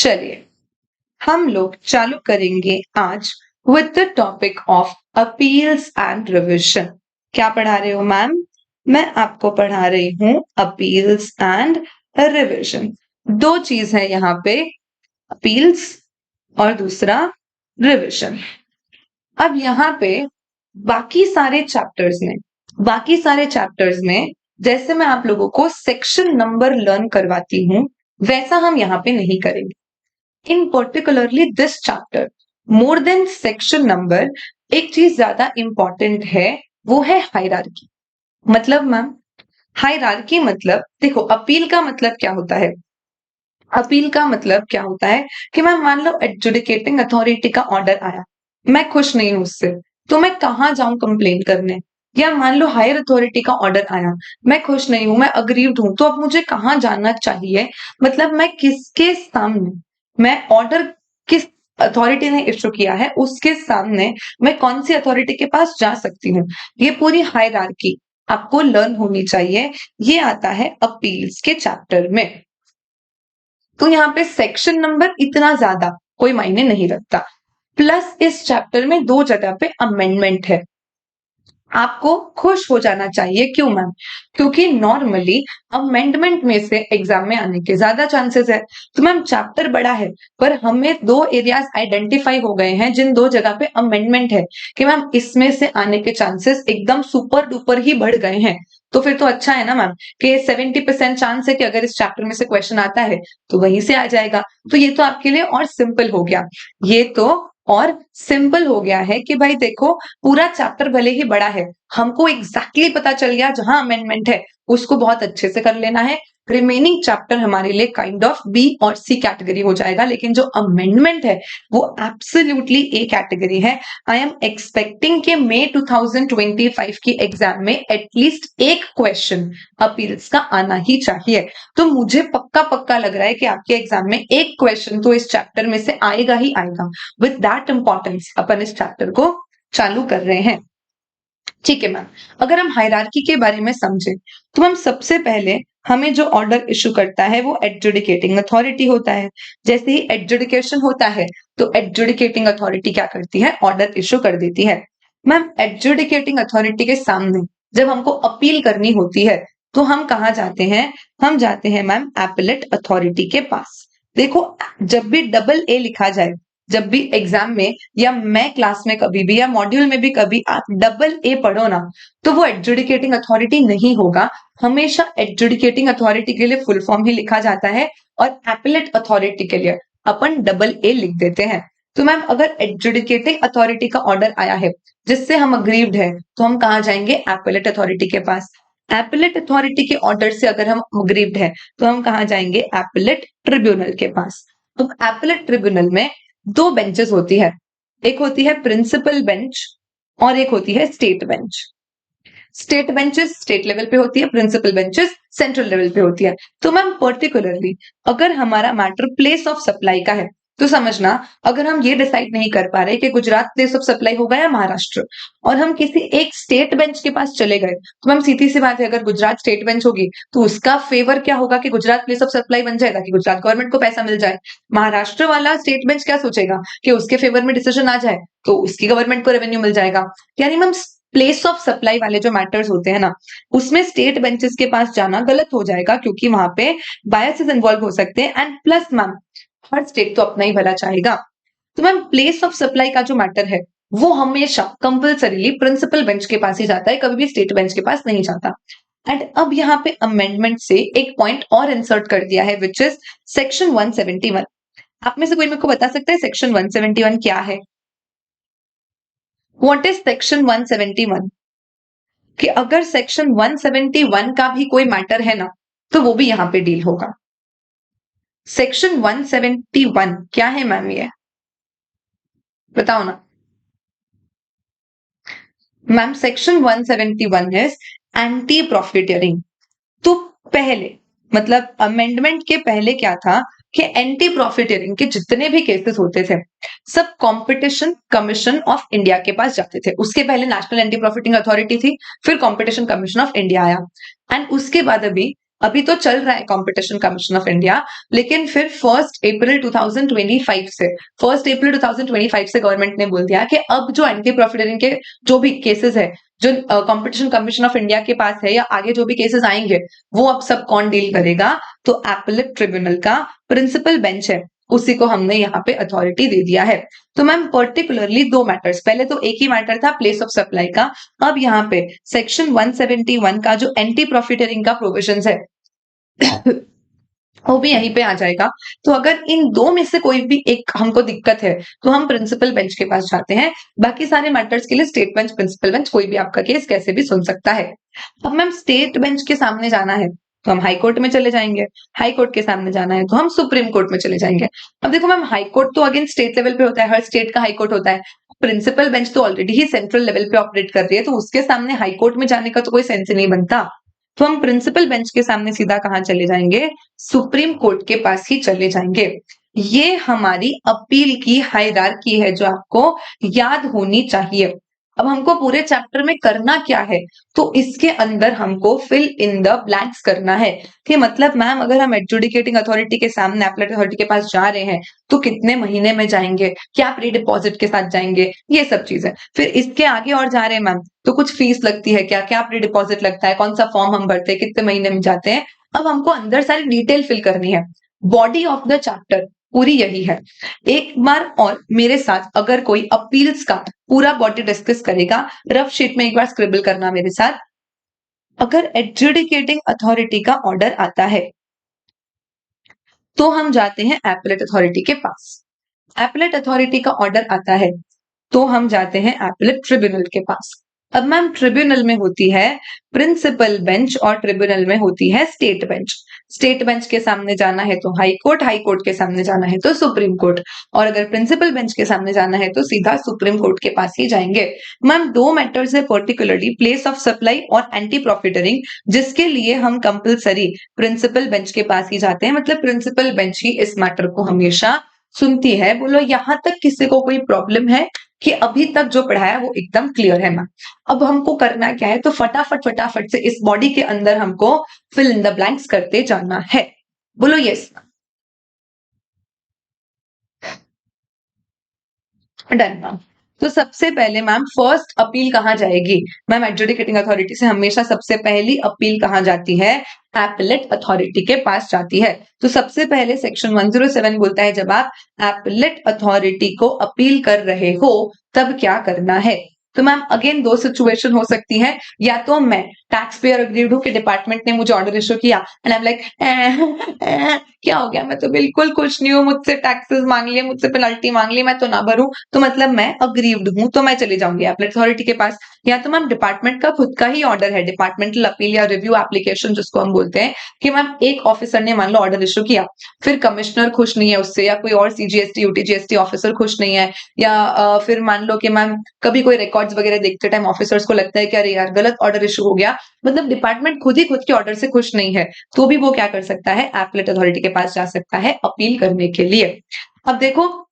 चलिए हम लोग चालू करेंगे आज with the topic of appeals and revision. क्या पढ़ा रहे हो मैम? मैं आपको पढ़ा रही हूँ अपील्स एंड रिविजन। दो चीज है यहाँ पे, अपील्स और दूसरा रिविजन। अब यहाँ पे बाकी सारे चैप्टर्स में जैसे मैं आप लोगों को सेक्शन नंबर लर्न करवाती हूँ वैसा हम यहाँ पे नहीं करेंगे। In particularly this chapter more than section number एक चीज ज्यादा इंपॉर्टेंट है, वो है हायरार्की। मतलब मैम हायरार्की मतलब देखो, अपील का मतलब क्या होता है? अपील का मतलब क्या होता है कि मैम मान लो एडजुडिकेटिंग अथॉरिटी का ऑर्डर आया, मैं खुश नहीं हूं उससे, तो मैं कहाँ जाऊं कंप्लेन करने? या मान लो हायर अथॉरिटी का ऑर्डर आया, मैं खुश नहीं हूं, मैं अग्रीव्ड हूं, तो अब मुझे कहाँ जाना चाहिए? मतलब मैं किसके सामने, मैं ऑर्डर किस अथॉरिटी ने इश्यू किया है उसके सामने मैं कौन सी अथॉरिटी के पास जा सकती हूँ, ये पूरी हायरार्की आपको लर्न होनी चाहिए। ये आता है अपील्स के चैप्टर में। तो यहाँ पे सेक्शन नंबर इतना ज्यादा कोई मायने नहीं रखता। प्लस इस चैप्टर में दो जगह पे अमेंडमेंट है। आपको खुश हो जाना चाहिए। क्यों मैम? क्योंकि नॉर्मली अमेंडमेंट में से एग्जाम में आने के ज्यादा चांसेस है। तो मैम चैप्टर बड़ा है पर हमें दो एरियाज आइडेंटिफाई हो गए हैं जिन दो जगह पे अमेंडमेंट है कि मैम इसमें से आने के चांसेस एकदम सुपर डुपर ही बढ़ गए हैं। तो फिर तो अच्छा है ना मैम कि 70% चांस है कि अगर इस चैप्टर में से क्वेश्चन आता है तो वहीं से आ जाएगा। तो ये तो आपके लिए और सिंपल हो गया। ये तो और सिंपल हो गया है कि भाई देखो, पूरा चैप्टर भले ही बड़ा है, हमको एग्जैक्टली पता चल गया जहां अमेंडमेंट है उसको बहुत अच्छे से कर लेना है। रिमेनिंग चैप्टर हमारे लिए काइंड ऑफ बी और सी कैटेगरी हो जाएगा, लेकिन जो अमेंडमेंट है वो एब्सोल्युटली ए कैटेगरी है। आई एम एक्सपेक्टिंग कि मई 2025 की एग्जाम में एटलीस्ट एक क्वेश्चन अपील्स का आना ही चाहिए। तो मुझे पक्का पक्का लग रहा है कि आपके एग्जाम में एक क्वेश्चन तो इस चैप्टर में से आएगा ही आएगा। विद दैट इंपॉर्टेंस अपन इस चैप्टर को चालू कर रहे हैं। ठीक है मैम, अगर हम हायरार्की के बारे में समझे तो मैम सबसे पहले हमें जो ऑर्डर इशू करता है वो एडजुडिकेटिंग अथॉरिटी होता है। जैसे ही एडजुडिकेशन होता है तो एडजुडिकेटिंग अथॉरिटी क्या करती है? ऑर्डर इशू कर देती है। मैम एडजुडिकेटिंग अथॉरिटी के सामने जब हमको अपील करनी होती है तो हम कहाँ जाते हैं? हम जाते हैं मैम एपेलेट अथॉरिटी के पास। देखो, जब भी डबल ए लिखा जाए, जब भी एग्जाम में या मैं क्लास में कभी भी या मॉड्यूल में भी कभी आप डबल ए पढ़ो ना, तो वो एडजुडिकेटिंग अथॉरिटी नहीं होगा। हमेशा एडजुडिकेटिंग अथॉरिटी के लिए फुल फॉर्म ही लिखा जाता है और एपेलेट अथॉरिटी के लिए अपन डबल ए लिख देते हैं। तो मैम अगर एडजुडिकेटिंग अथॉरिटी का ऑर्डर आया है जिससे हम अग्रीव्ड है तो हम कहाँ जाएंगे? एपेलेट अथॉरिटी के पास। एपेलेट अथॉरिटी के ऑर्डर से अगर हम अग्रीव्ड है तो हम कहाँ जाएंगे? एपेलेट ट्रिब्यूनल के पास। तो एपेलेट ट्रिब्यूनल में दो बेंचेस होती है, एक होती है प्रिंसिपल बेंच और एक होती है state bench. State benches state level पे होती है, प्रिंसिपल बेंचेस सेंट्रल लेवल पे होती है। तो मैम पर्टिकुलरली अगर हमारा मैटर प्लेस ऑफ सप्लाई का है तो समझना, अगर हम ये डिसाइड नहीं कर पा रहे कि गुजरात प्लेस ऑफ सप्लाई होगा या महाराष्ट्र, और हम किसी एक स्टेट बेंच के पास चले गए, तो मैम सीधी सी बात है, अगर गुजरात स्टेट बेंच होगी तो उसका फेवर क्या होगा कि गुजरात प्लेस ऑफ सप्लाई बन जाएगा कि गुजरात गवर्नमेंट को पैसा मिल जाए। महाराष्ट्र वाला स्टेट बेंच क्या सोचेगा कि उसके फेवर में डिसीजन आ जाए तो उसकी गवर्नमेंट को रेवेन्यू मिल जाएगा। यानी मैम प्लेस ऑफ सप्लाई वाले जो मैटर्स होते हैं ना, उसमें स्टेट बेंचेस के पास जाना गलत हो जाएगा क्योंकि वहां पे बायसेस इन्वॉल्व हो सकते हैं। And plus ma'am her state तो अपना ही भला चाहेगा। तो मैम प्लेस ऑफ सप्लाई का जो मैटर है वो हमेशा कंपल्सरीली प्रिंसिपल बेंच के पास ही जाता है, कभी भी स्टेट बेंच के पास नहीं जाता। एंड अब यहाँ पे अमेंडमेंट से एक पॉइंट और इंसर्ट कर दिया है विच इज सेक्शन 171। आप में से कोई मेरे को बता सकता है सेक्शन 171 क्या है? What is section 171? कि अगर सेक्शन 171 का भी कोई मैटर है ना तो वो भी यहां पे डील होगा। सेक्शन 171 क्या है मैम? ये बताओ ना ma'am. Section 171 is anti profiteering. तो पहले मतलब अमेंडमेंट के पहले क्या था कि एंटी प्रॉफिटियरिंग के जितने भी केसेस होते थे सब कंपटीशन कमीशन ऑफ इंडिया के पास जाते थे। उसके पहले नेशनल एंटी प्रॉफिटिंग अथॉरिटी थी, फिर कंपटीशन कमीशन ऑफ इंडिया आया। एंड उसके बाद अभी अभी तो चल रहा है कंपटीशन कमीशन ऑफ इंडिया, लेकिन फिर 1 अप्रैल 2025 से गवर्नमेंट ने बोल दिया कि अब जो एंटी प्रॉफिटरिंग के जो भी केसेस है, जो कंपटीशन कमीशन ऑफ इंडिया के पास है या आगे जो भी केसेस आएंगे, वो अब सब कौन डील करेगा? तो एपेलेट ट्रिब्यूनल का प्रिंसिपल बेंच है, उसी को हमने यहाँ पे अथॉरिटी दे दिया है। तो मैम पर्टिकुलरली 2 मैटर्स, पहले तो एक ही मैटर था प्लेस ऑफ सप्लाई का, अब यहाँ पे सेक्शन 171 का जो एंटी प्रॉफिटरिंग का प्रोविजंस है वो भी यहीं पे आ जाएगा। तो अगर इन 2 में से कोई भी एक हमको दिक्कत है तो हम प्रिंसिपल बेंच के पास जाते हैं, बाकी सारे मैटर्स के लिए स्टेट बेंच, प्रिंसिपल बेंच, कोई भी आपका केस कैसे भी सुन सकता है। अब मैम स्टेट बेंच के सामने जाना है तो हम हाई कोर्ट में चले जाएंगे, हाई कोर्ट के सामने जाना है तो हम सुप्रीम कोर्ट में चले जाएंगे। अब देखो मैम, हाई कोर्ट तो अगेन स्टेट लेवल पे होता है, हर स्टेट का हाई कोर्ट होता है। प्रिंसिपल बेंच तो ऑलरेडी ही सेंट्रल लेवल पे ऑपरेट कर रही है, तो उसके सामने हाई कोर्ट में जाने का तो कोई सेंस ही नहीं बनता। तो हम प्रिंसिपल बेंच के सामने सीधा कहां चले जाएंगे? सुप्रीम कोर्ट के पास ही चले जाएंगे। ये हमारी अपील की हायरार्की है जो आपको याद होनी चाहिए। अब हमको पूरे चैप्टर में करना क्या है? तो इसके अंदर हमको फिल इन द ब्लैंक्स करना है कि मतलब मैम अगर हम एडजुडिकेटिंग अथॉरिटी के सामने, एपेलेट अथॉरिटी के पास जा रहे हैं तो कितने महीने में जाएंगे, क्या प्री डिपॉजिट के साथ जाएंगे, ये सब चीजें। फिर इसके आगे और जा रहे हैं मैम तो कुछ फीस लगती है क्या, क्या प्री डिपॉजिट लगता है, कौन सा फॉर्म हम भरते हैं, कितने महीने में जाते हैं। अब हमको अंदर सारी डिटेल फिल करनी है। बॉडी ऑफ द चैप्टर पूरी यही है। एक बार और मेरे साथ अगर कोई अपील्स का पूरा बॉडी डिस्कस करेगा, रफ शीट में एक बार स्क्रिबल करना मेरे साथ। अगर एडजुडिकेटिंग अथॉरिटी का ऑर्डर आता है तो हम जाते हैं एपेलेट अथॉरिटी के पास। एपेलेट अथॉरिटी का ऑर्डर आता है तो हम जाते हैं एपेलेट ट्रिब्यूनल के पास। अब मैम ट्रिब्यूनल में होती है प्रिंसिपल बेंच और ट्रिब्यूनल में होती है स्टेट बेंच। स्टेट बेंच के सामने जाना है तो हाई कोर्ट, हाई कोर्ट के सामने जाना है तो सुप्रीम कोर्ट, और अगर प्रिंसिपल बेंच के सामने जाना है तो सीधा सुप्रीम कोर्ट के पास ही जाएंगे। मैम 2 मैटर्स है पर्टिकुलरली प्लेस ऑफ सप्लाई और एंटी प्रॉफिटरिंग, जिसके लिए हम कंपलसरी प्रिंसिपल बेंच के पास ही जाते हैं, मतलब प्रिंसिपल बेंच ही इस मैटर को हमेशा सुनती है। बोलो यहां तक किसी को कोई प्रॉब्लम है कि अभी तक जो पढ़ाया वो एकदम क्लियर है मैम? अब हमको करना क्या है, तो फटाफट फटाफट से इस बॉडी के अंदर हमको फिल इन द ब्लैंक्स करते जाना है। बोलो यस। Done ma'am. तो सबसे पहले मैम फर्स्ट अपील कहां जाएगी? मैम एडजुडिकेटिंग अथॉरिटी से हमेशा सबसे पहली अपील कहां जाती है? एपेलेट अथॉरिटी के पास जाती है। तो सबसे पहले सेक्शन 107 बोलता है जब आप एपेलेट अथॉरिटी को अपील कर रहे हो तब क्या करना है। तो मैम अगेन 2 सिचुएशन हो सकती है, या तो मैं टैक्स पेयर अग्रीड हूं कि डिपार्टमेंट ने मुझे ऑर्डर इशू किया एंड आई एम लाइक क्या हो गया, मैं तो बिल्कुल खुश नहीं हूँ, मुझसे टैक्सेस मांग लिए, मुझसे पेनल्टी मांग ली, मैं तो ना भरूं, तो मतलब मैं अग्रीव्ड हूं तो मैं चली जाऊंगी एपेलेट अथॉरिटी के पास। या तो मैम डिपार्टमेंट का खुद का ही ऑर्डर है, डिपार्टमेंटल अपील या रिव्यू एप्लीकेशन जिसको हम बोलते हैं, कि मैम एक ऑफिसर ने मान लो ऑर्डर इशू किया, फिर कमिश्नर खुश नहीं है उससे, या कोई और सीजीएसटी यूटीजीएसटी ऑफिसर खुश नहीं है, या फिर मान लो कि मैम कभी कोई रिकॉर्ड्स वगैरह देखते टाइम ऑफिसर्स को लगता है कि अरे यार गलत ऑर्डर इशू हो गया, मतलब डिपार्टमेंट खुद ही खुद के ऑर्डर से खुश नहीं है, तो भी वो क्या कर सकता है? एपेलेट अथॉरिटी के पास जा सकता है अपील करने के लिए। अब देखो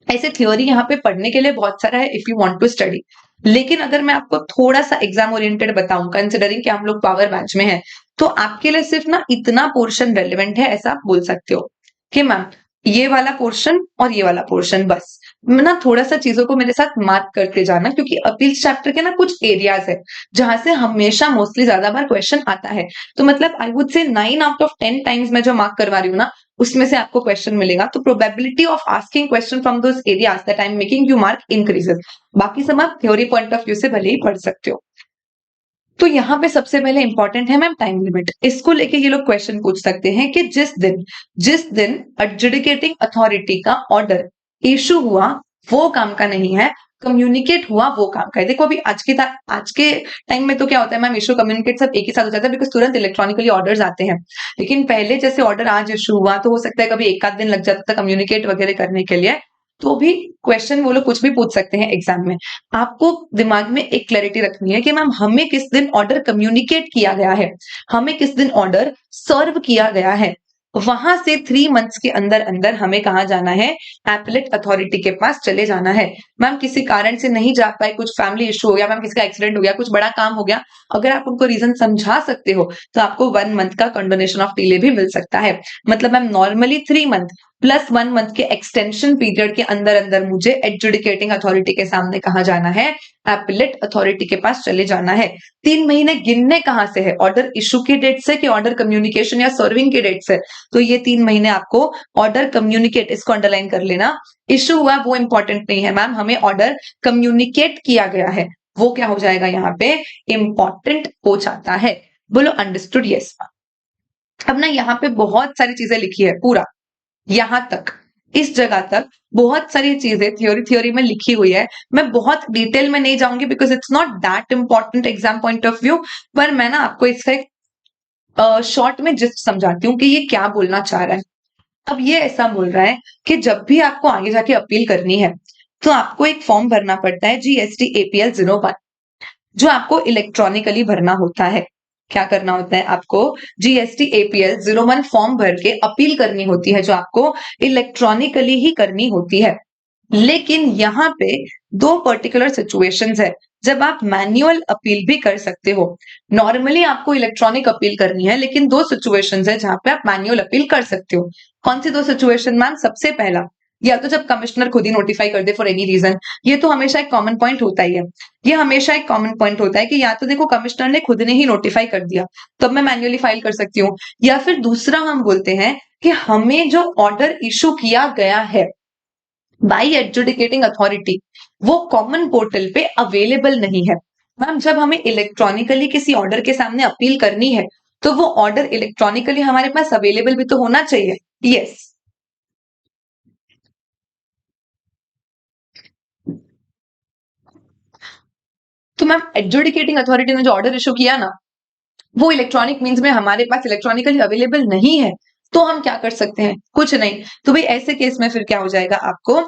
ऐसे थ्योरी यहाँ पे पढ़ने के लिए बहुत सारा है if you want to study, लेकिन अगर मैं आपको थोड़ा सा एग्जाम ओरिएंटेड बताऊं, कंसिडरिंग कि हम लोग पावर बैच में हैं, तो आपके लिए सिर्फ ना इतना पोर्शन रेलेवेंट है, ऐसा आप बोल सकते हो कि मैम ये वाला पोर्शन और ये वाला पोर्शन, बस ना थोड़ा सा चीजों को मेरे साथ मार्क करते जाना, क्योंकि अपील्स चैप्टर के ना कुछ एरियाज है जहां से हमेशा मोस्टली ज्यादा बार क्वेश्चन आता है। तो मतलब I would say 9 out of 10 times मैं जो मार्क करवा रही हूँ ना उसमें से आपको क्वेश्चन मिलेगा, तो probability of asking question from those areas that I am making you mark increases. बाकी सब आप थ्योरी पॉइंट ऑफ व्यू से भले ही पढ़ सकते हो। तो यहाँ पे सबसे पहले इंपॉर्टेंट है मैम टाइम लिमिट। इसको लेके ये लोग क्वेश्चन पूछ सकते हैं कि जिस दिन एडजुडिकेटिंग अथॉरिटी का ऑर्डर इशू हुआ वो काम का नहीं है, कम्युनिकेट हुआ वो काम का है। देखो अभी आज के टाइम में तो क्या होता है मैम, इशू कम्युनिकेट सब एक ही साथ हो जाता है, बिकॉज तुरंत इलेक्ट्रॉनिकली ऑर्डर्स आते हैं। लेकिन पहले जैसे ऑर्डर आज इशू हुआ तो हो सकता है कभी एक आध दिन लग जाता था कम्युनिकेट वगैरह करने के लिए, तो भी क्वेश्चन वो लोग कुछ भी पूछ सकते हैं एग्जाम में। आपको दिमाग में एक क्लैरिटी रखनी है कि मैम हमें किस दिन ऑर्डर कम्युनिकेट किया गया है, हमें किस दिन ऑर्डर सर्व किया गया है। वहां से 3 मंथ्स के अंदर अंदर हमें कहा जाना है, एपेलेट अथॉरिटी के पास चले जाना है। मैम किसी कारण से नहीं जा पाए, कुछ फैमिली इशू हो गया, मैम किसी का एक्सीडेंट हो गया, कुछ बड़ा काम हो गया, अगर आप उनको रीजन समझा सकते हो तो आपको 1 मंथ का कंडोनेशन ऑफ डिले भी मिल सकता है। मतलब ma'am normally 3 month plus 1 month के एक्सटेंशन पीरियड के अंदर अंदर मुझे एडजुडिकेटिंग अथॉरिटी के सामने कहा जाना है, एपेलेट अथॉरिटी के पास चले जाना है। 3 महीने गिनने कहां से है, ऑर्डर इशू की डेट से कि ऑर्डर कम्युनिकेशन या सर्विंग की डेट से? तो ये 3 महीने आपको ऑर्डर कम्युनिकेट, इसको अंडरलाइन कर लेना, इशू हुआ वो इंपॉर्टेंट नहीं है मैम, हमें ऑर्डर कम्युनिकेट किया गया है वो क्या हो जाएगा यहाँ पे, इंपॉर्टेंट हो जाता है। बोलो अंडरस्टूड? यस। अब ना यहाँ पे बहुत सारी चीजें लिखी है, पूरा यहां तक, इस जगह तक बहुत सारी चीजें थ्योरी में लिखी हुई है। मैं बहुत डिटेल में नहीं जाऊंगी because it's not that important exam point of view, पर मैं ना आपको इसका एक शॉर्ट में जिस्ट समझाती हूँ कि ये क्या बोलना चाह रहा है। अब ये ऐसा बोल रहा है कि जब भी आपको आगे जाके अपील करनी है तो आपको एक फॉर्म भरना पड़ता है, GST APL 01, जो आपको इलेक्ट्रॉनिकली भरना होता है। क्या करना होता है आपको? GST APL 01 फॉर्म भर के अपील करनी होती है, जो आपको इलेक्ट्रॉनिकली ही करनी होती है। लेकिन यहाँ पे 2 पर्टिकुलर सिचुएशंस है जब आप मैन्युअल अपील भी कर सकते हो। नॉर्मली आपको इलेक्ट्रॉनिक अपील करनी है, लेकिन 2 सिचुएशंस है जहां पे आप मैन्युअल अपील कर सकते हो। कौन सी 2 सिचुएशन मैम? सबसे पहला, या तो जब कमिश्नर खुद ही नोटिफाई कर दे फॉर एनी रीजन, ये तो हमेशा एक कॉमन पॉइंट होता ही है, ये हमेशा एक कॉमन पॉइंट होता है कि या तो देखो कमिश्नर ने खुद ने ही नोटिफाई कर दिया तब मैं मैन्युअली फाइल कर सकती हूँ, या फिर दूसरा हम बोलते हैं कि हमें जो ऑर्डर इशू किया गया है बाई एडजुडिकेटिंग अथॉरिटी वो कॉमन पोर्टल पे अवेलेबल नहीं है। मैम जब हमें इलेक्ट्रॉनिकली किसी ऑर्डर के सामने अपील करनी है तो वो ऑर्डर इलेक्ट्रॉनिकली हमारे पास अवेलेबल भी तो होना चाहिए। यस। तो मैम एडजुडिकेटिंग अथॉरिटी ने जो ऑर्डर इशू किया ना, वो इलेक्ट्रॉनिक मीन्स में हमारे पास इलेक्ट्रॉनिकली अवेलेबल नहीं है, तो हम क्या कर सकते हैं? कुछ नहीं। तो भाई ऐसे केस में फिर क्या हो जाएगा, आपको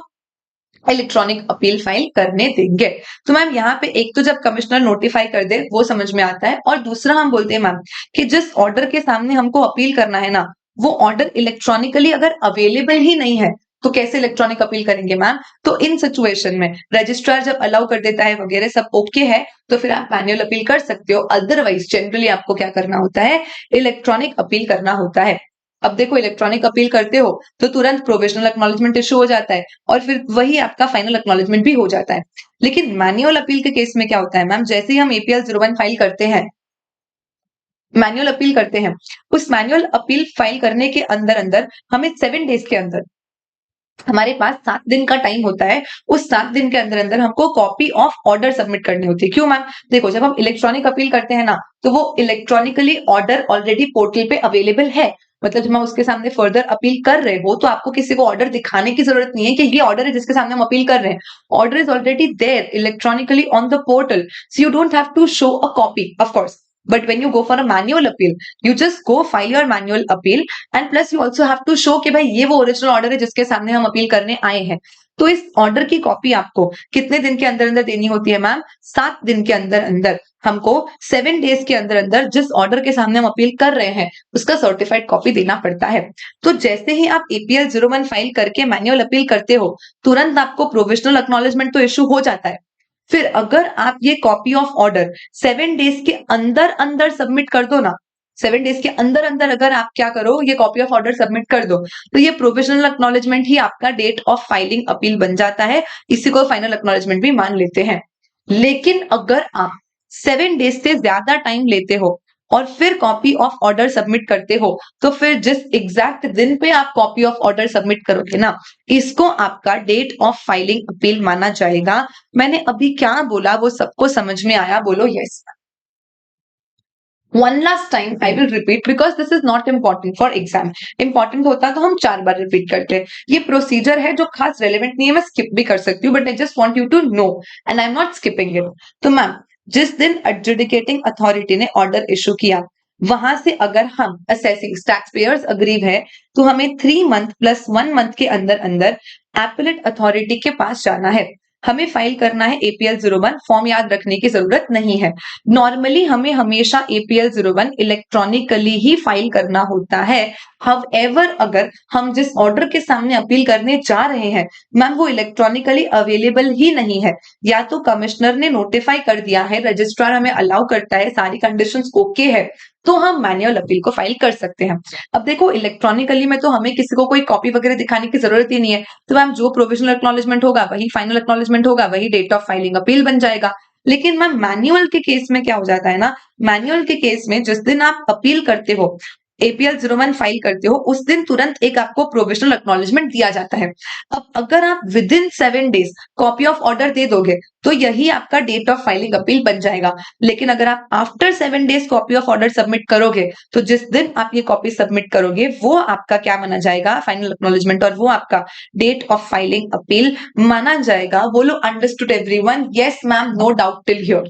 इलेक्ट्रॉनिक अपील फाइल करने देंगे। तो मैम यहाँ पे एक तो जब कमिश्नर नोटिफाई कर दे वो समझ में आता है, और दूसरा हम बोलते हैं मैम कि जिस ऑर्डर के सामने हमको अपील करना है ना, वो ऑर्डर इलेक्ट्रॉनिकली अगर अवेलेबल ही नहीं है तो कैसे इलेक्ट्रॉनिक अपील करेंगे मैम? तो इन सिचुएशन में रजिस्ट्रार जब अलाउ कर देता है वगैरह सब ओके है तो फिर आप मैन्युअल अपील कर सकते हो, अदरवाइज जनरली आपको क्या करना होता है? इलेक्ट्रॉनिक अपील करना होता है। अब देखो इलेक्ट्रॉनिक अपील करते हो तो तुरंत प्रोविजनल एक्नॉलेजमेंट इशू हो जाता है और फिर वही आपका फाइनल एक्नॉलेजमेंट भी हो जाता है। लेकिन मैन्युअल अपील के केस में क्या होता है मैम, जैसे ही हम APL 01 फाइल करते हैं, मैन्युअल अपील करते हैं, उस मैन्युअल अपील फाइल करने के अंदर अंदर हमें 7 डेज के अंदर, हमारे पास 7 दिन का टाइम होता है, उस 7 दिन के अंदर अंदर हमको कॉपी ऑफ ऑर्डर सबमिट करनी होती है। क्यों मैम? देखो जब हम इलेक्ट्रॉनिक अपील करते हैं ना, तो वो इलेक्ट्रॉनिकली ऑर्डर ऑलरेडी पोर्टल पे अवेलेबल है, मतलब जब हम उसके सामने फर्दर अपील कर रहे हो तो आपको किसी को ऑर्डर दिखाने की जरूरत नहीं है कि ये ऑर्डर है जिसके सामने हम अपील कर रहे हैं। Order is already there electronically on the portal, so you don't have to show a copy of course. But when you go for a manual appeal, you just go file your manual appeal and plus you also have to show कि भाई ये वो original order है जिसके सामने हम appeal करने आए हैं। तो इस ऑर्डर की कॉपी आपको कितने दिन के अंदर अंदर देनी होती है मैम? 7 दिन के अंदर अंदर। हमको 7 डेज के अंदर अंदर जिस ऑर्डर के सामने हम अपील कर रहे हैं उसका सर्टिफाइड कॉपी देना पड़ता है। तो जैसे ही आप APL 01 फाइल करके मैन्युअल अपील करते हो, तुरंत आपको प्रोविजनल एक्नॉलेजमेंट तो इशू हो जाता है। फिर अगर आप ये कॉपी ऑफ ऑर्डर 7 डेज के अंदर अंदर सबमिट कर दो ना, 7 डेज के अंदर अंदर अगर आप क्या करो, ये कॉपी ऑफ ऑर्डर सबमिट कर दो, तो ये प्रोविजनल एक्नॉलेजमेंट ही आपका डेट ऑफ फाइलिंग अपील बन जाता है, इसी को फाइनल एक्नॉलेजमेंट भी मान लेते हैं। लेकिन अगर आप 7 डेज से ज्यादा टाइम लेते हो और फिर कॉपी ऑफ ऑर्डर सबमिट करते हो, तो फिर जिस एग्जैक्ट दिन पे आप कॉपी ऑफ ऑर्डर सबमिट करोगे ना, इसको आपका डेट ऑफ फाइलिंग अपील माना जाएगा। मैंने अभी क्या बोला वो सबको समझ में आया? बोलो yes. One last time I will repeat because this is not important for exam. Important होता तो हम 4 बार रिपीट करते हैं। ये प्रोसीजर है जो खास रेलेवेंट नहीं है, मैं स्किप भी कर सकती हूँ, but I just want you to know and I am not skipping it. तो मैम जिस दिन एडजुडिकेटिंग अथॉरिटी ने ऑर्डर इशू किया, वहां से अगर हम असेसिंग टैक्स पेयर्स अग्रीव है तो हमें 3 मंथ प्लस 1 मंथ के अंदर अंदर एपेलेट अथॉरिटी के पास जाना है। हमें फाइल करना है APL 01, फॉर्म याद रखने की जरूरत नहीं है। नॉर्मली हमें हमेशा APL 01 इलेक्ट्रॉनिकली ही फाइल करना होता है, हाउएवर अगर हम जिस ऑर्डर के सामने अपील करने जा रहे हैं मैम वो इलेक्ट्रॉनिकली अवेलेबल ही नहीं है, या तो कमिश्नर ने नोटिफाई कर दिया है, रजिस्ट्रार हमें अलाउ करता है, सारी कंडीशंस ओके है, तो हम मैन्युअल अपील को फाइल कर सकते हैं। अब देखो इलेक्ट्रॉनिकली में तो हमें किसी को कोई कॉपी वगैरह दिखाने की जरूरत ही नहीं है, तो मैम जो प्रोविजनल एक्नॉलेजमेंट होगा वही फाइनल एक्नॉलेजमेंट होगा, वही डेट ऑफ फाइलिंग अपील बन जाएगा। लेकिन मैम मैन्युअल के केस में क्या हो जाता है ना, मैन्युअल के केस में जिस दिन आप अपील करते हो, एपीएल 01 फाइल करते हो, उस दिन तुरंत एक आपको प्रोविजनल एक्नॉलेजमेंट दिया जाता है। अब अगर आप within 7 days copy of order दे दोगे तो यही आपका डेट ऑफ फाइलिंग अपील बन जाएगा। लेकिन अगर आप after 7 days copy of order submit करोगे तो जिस दिन आप ये कॉपी सबमिट करोगे वो आपका क्या माना जाएगा, फाइनल एक्नॉलेजमेंट, और वो आपका डेट ऑफ फाइलिंग अपील माना जाएगा। बोलो understood everyone? Yes ma'am, no doubt till here.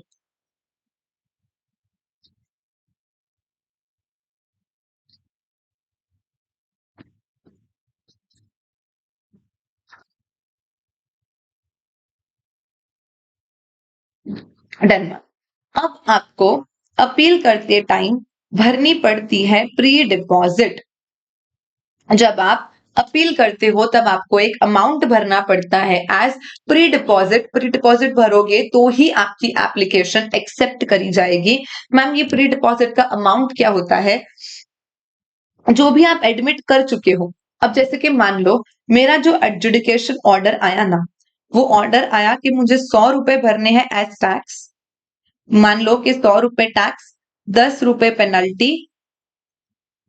Done. अब आपको अपील करते टाइम भरनी पड़ती है प्री डिपॉजिट। जब आप अपील करते हो तब आपको एक अमाउंट भरना पड़ता है as pre deposit. Pre deposit भरोगे तो ही आपकी एप्लीकेशन एक्सेप्ट करी जाएगी। मैम ये प्री डिपॉजिट का अमाउंट क्या होता है? जो भी आप एडमिट कर चुके हो। अब जैसे कि मान लो मेरा जो एडजुडिकेशन ऑर्डर आया ना, वो ऑर्डर आया कि मुझे 100 रुपए भरने हैं एज टैक्स। मान लो कि 100 रुपए टैक्स, 10 रुपए पेनल्टी,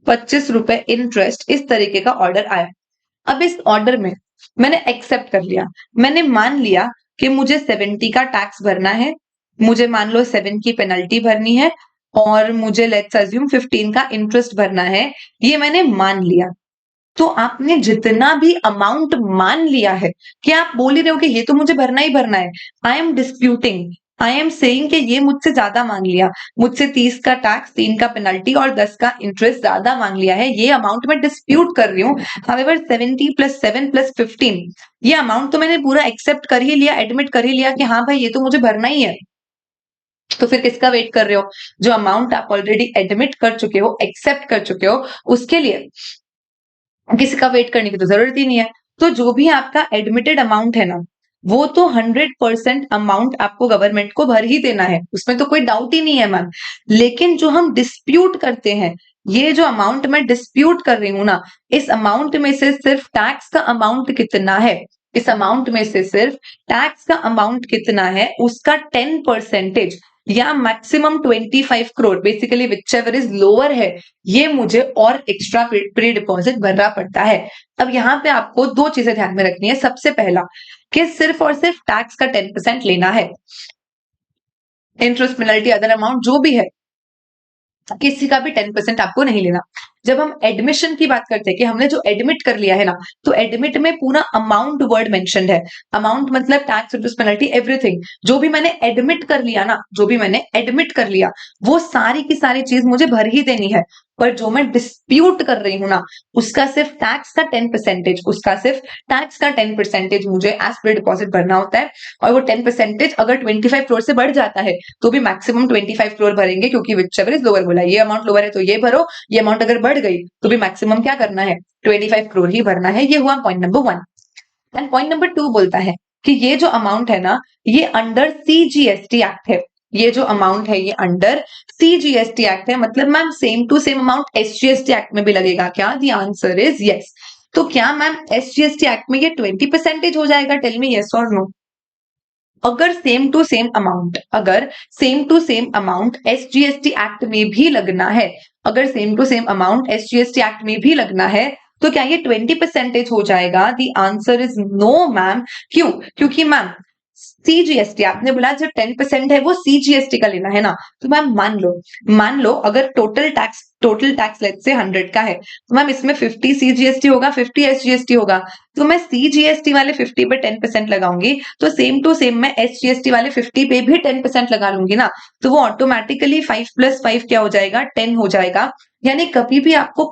25 रुपए इंटरेस्ट, इस तरीके का ऑर्डर आया। अब इस ऑर्डर में मैंने एक्सेप्ट कर लिया, मैंने मान लिया कि मुझे 70 का टैक्स भरना है, मुझे मान लो 7 की पेनल्टी भरनी है, और मुझे लेट्स अज्यूम 15 का इंटरेस्ट भरना है। ये मैंने मान लिया। तो आपने जितना भी अमाउंट मान लिया है, क्या आप बोल ही रहे हो कि ये तो मुझे भरना ही भरना है? I am disputing, I am saying कि ये मुझसे ज्यादा मांग लिया, मुझसे 30 का टैक्स, 3 का पेनल्टी और 10 का इंटरेस्ट ज्यादा मांग लिया है, ये अमाउंट मैं डिस्प्यूट कर रही हूँ। हाउएवर 70 प्लस 7 प्लस 15, ये अमाउंट तो मैंने पूरा एक्सेप्ट कर ही लिया, एडमिट कर ही लिया कि हाँ भाई ये तो मुझे भरना ही है। तो फिर किसका वेट कर रहे हो? जो अमाउंट आप ऑलरेडी एडमिट कर चुके हो, एक्सेप्ट कर चुके हो, उसके लिए किसी का वेट करने की तो जरूरत ही नहीं है। तो जो भी आपका एडमिटेड अमाउंट है ना, वो तो 100% अमाउंट आपको गवर्नमेंट को भर ही देना है, उसमें तो कोई डाउट ही नहीं है मैम। लेकिन जो हम डिस्प्यूट करते हैं, ये जो अमाउंट मैं डिस्प्यूट कर रही हूं ना, इस अमाउंट में से सिर्फ टैक्स का अमाउंट कितना है, इस अमाउंट में से सिर्फ टैक्स का अमाउंट कितना है, उसका 10% या maximum 25 crore, basically which ever is lower है, ये मुझे और एक्स्ट्रा प्री डिपॉजिट भरना पड़ता है। अब यहाँ पे आपको दो चीजें ध्यान में रखनी है। सबसे पहला कि सिर्फ और सिर्फ टैक्स का 10% लेना है, इंटरेस्ट पेनल्टी अदर अमाउंट जो भी है किसी का भी 10% आपको नहीं लेना। जब हम एडमिशन की बात करते हैं कि हमने जो एडमिट कर लिया है ना, तो एडमिट में पूरा अमाउंट वर्ड मेंशन्ड है। अमाउंट मतलब टैक्स, इंटरेस्ट, पेनल्टी, एवरीथिंग। जो भी मैंने एडमिट कर लिया ना, जो भी मैंने एडमिट कर लिया, वो सारी की सारी चीज मुझे भर ही देनी है। पर जो मैं डिस्प्यूट कर रही हूं ना, उसका सिर्फ टैक्स का 10%, उसका सिर्फ टैक्स का 10% मुझे एज पर डिपॉजिट भरना होता है। और वो 10% अगर 25 करोड़ से बढ़ जाता है तो भी मैक्सिमम 25 करोड़ भरेंगे, क्योंकि विच एवर इज लोअर बोला, ये अमाउंट लोअर है तो ये भरो, ये अमाउंट अगर बढ़ गई तो भी मैक्सिमम क्या करना है, 25 करोड़ ही भरना है। ये हुआ point number 1। And point number 2 बोलता है कि ये जो अमाउंट है ना, ये अंडर सीजीएसटी एक्ट है। ये जो अमाउंट है ये अंडर सीजीएसटी एक्ट है। मतलब ma'am same to same amount SGST act में भी लगेगा क्या? The answer is yes. तो क्या मैम एसजीएसटी एक्ट में ये 20% हो जाएगा? टेल मी यस और नो। अगर सेम टू सेम अमाउंट, अगर same to same amount SGST act में भी लगना है, अगर same to same amount SGST act में भी लगना है, तो क्या ये 20% हो जाएगा? The answer is no ma'am. क्यों? क्योंकि मैम सीजीएसटी, आपने बोला जो 10% है वो सीजीएसटी का लेना है ना, तो मैम मान लो अगर टोटल टैक्स लेट से 100 का है, तो मैम इसमें 50 सीजीएसटी होगा, 50 एसजीएसटी होगा। तो मैं सीजीएसटी वाले 50 पे 10% लगाऊंगी, तो सेम टू सेम मैं एसजीएसटी वाले 50 पे भी 10% लगा लूंगी ना, तो वो ऑटोमेटिकली 5 + 5 क्या हो जाएगा? 10 हो जाएगा। यानी कभी भी आपको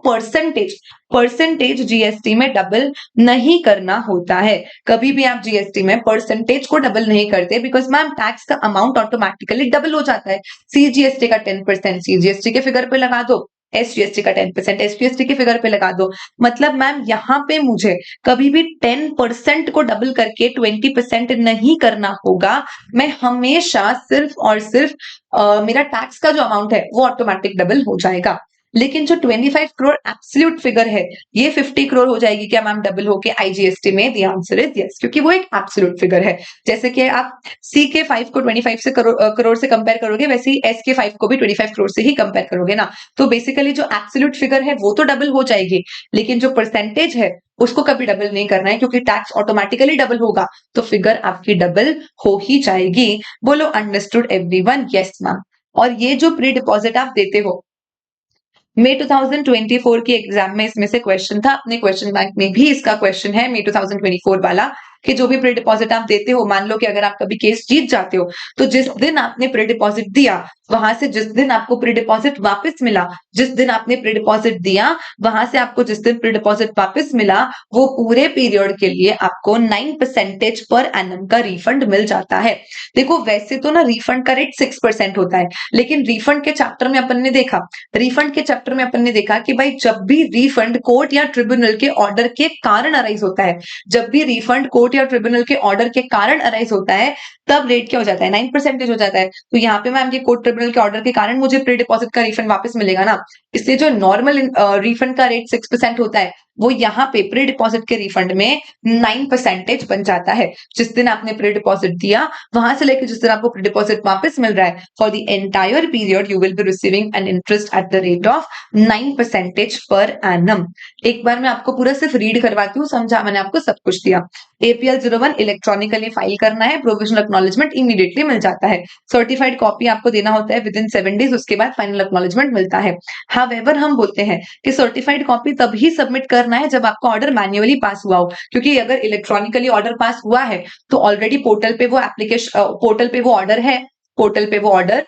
परसेंटेज जीएसटी में डबल नहीं करना होता है। कभी भी आप जीएसटी में परसेंटेज को डबल नहीं करते, बिकॉज मैम टैक्स का अमाउंट ऑटोमेटिकली डबल हो जाता है। सीजीएसटी का 10% सीजीएसटी के फिगर पे लगा दो, SGST का 10%, SPST के फिगर पे लगा दो। मतलब मैम यहाँ पे मुझे कभी भी 10% को डबल करके 20% नहीं करना होगा। मैं हमेशा सिर्फ और सिर्फ मेरा टैक्स का जो अमाउंट है वो ऑटोमेटिक डबल हो जाएगा। लेकिन जो 25 करोड़ एब्सोल्यूट फिगर है, ये 50 करोड़ हो जाएगी क्या मैम डबल होके IGST में? द आंसर इज यस, क्योंकि वो एक एब्सोल्यूट फिगर है। जैसे कि आप C के 5 को 25 से करोड़ से कंपेयर करोगे, वैसे ही S के 5 को भी 25 करोड़ से ही कंपेयर करोगे ना। तो बेसिकली जो एब्सोल्यूट फिगर है वो तो डबल हो जाएगी, लेकिन जो परसेंटेज है उसको कभी डबल नहीं करना है, क्योंकि टैक्स ऑटोमेटिकली डबल होगा तो फिगर आपकी डबल हो ही जाएगी। बोलो अंडरस्टूड एवरीवन? Yes ma'am. और ये जो प्री डिपॉजिट आप देते हो, मई 2024 की एग्जाम में इसमें से क्वेश्चन था, अपने क्वेश्चन बैंक में भी इसका क्वेश्चन है मई 2024 वाला, कि जो भी प्री डिपॉजिट आप देते हो, मान लो कि अगर आप कभी केस जीत जाते हो, तो जिस दिन आपने प्री डिपॉजिट दिया, वहां से जिस दिन आपको प्री डिपॉजिट वापस मिला, जिस दिन आपने प्री डिपॉजिट दिया, वहां से आपको जिस दिन प्री डिपॉजिट वापस मिला, वो पूरे पीरियड के लिए आपको 9% पर एनम का रिफंड मिल जाता है। देखो वैसे तो ना रिफंड का रेट 6% होता है, लेकिन रिफंड के चैप्टर में अपन ने देखा, रिफंड के चैप्टर में अपन ने देखा कि भाई जब भी रिफंड कोर्ट या ट्रिब्यूनल के ऑर्डर के कारण अराइज होता है, जब भी रिफंड कोर्ट या ट्रिब्यूनल के ऑर्डर के कारण अराइज होता है, तब रेट क्या हो जाता है? 9% हो जाता है। तो यहाँ पे मैम ये कोर्ट ट्रिब्यूनल के ऑर्डर के कारण मुझे प्री डिपॉजिट का रिफंड वापस मिलेगा ना, इसलिए जो नॉर्मल रिफंड का रेट 6% होता है, वो यहाँ पे प्री डिपॉजिट के रिफंड में 9% बन जाता है। जिस दिन आपने प्री डिपॉजिट दिया, वहां से लेकर जिस दिन आपको प्री डिपॉजिट वापस मिल रहा है, for the entire period you will be receiving an interest at the rate of 9% per annum. एक बार मैं आपको पूरा सिर्फ रीड करवाती हूँ, समझा? मैंने आपको सब कुछ दिया। APL 01 इलेक्ट्रॉनिकली फाइल करना है, प्रोविजनल एक्नॉलेजमेंट इमीडिएटली मिल जाता है, सर्टिफाइड कॉपी आपको देना होता है विद इन 7 डेज, उसके बाद फाइनल एक्नॉलेजमेंट मिलता है। हाउएवर हम बोलते हैं कि सर्टिफाइड कॉपी तभी सबमिट करना है जब आपका ऑर्डर मैन्युअली पास हुआ हो, क्योंकि अगर इलेक्ट्रॉनिकली ऑर्डर पास हुआ है तो ऑलरेडी पोर्टल पे वो एप्लीकेशन, पोर्टल पे वो ऑर्डर है, पोर्टल पे वो ऑर्डर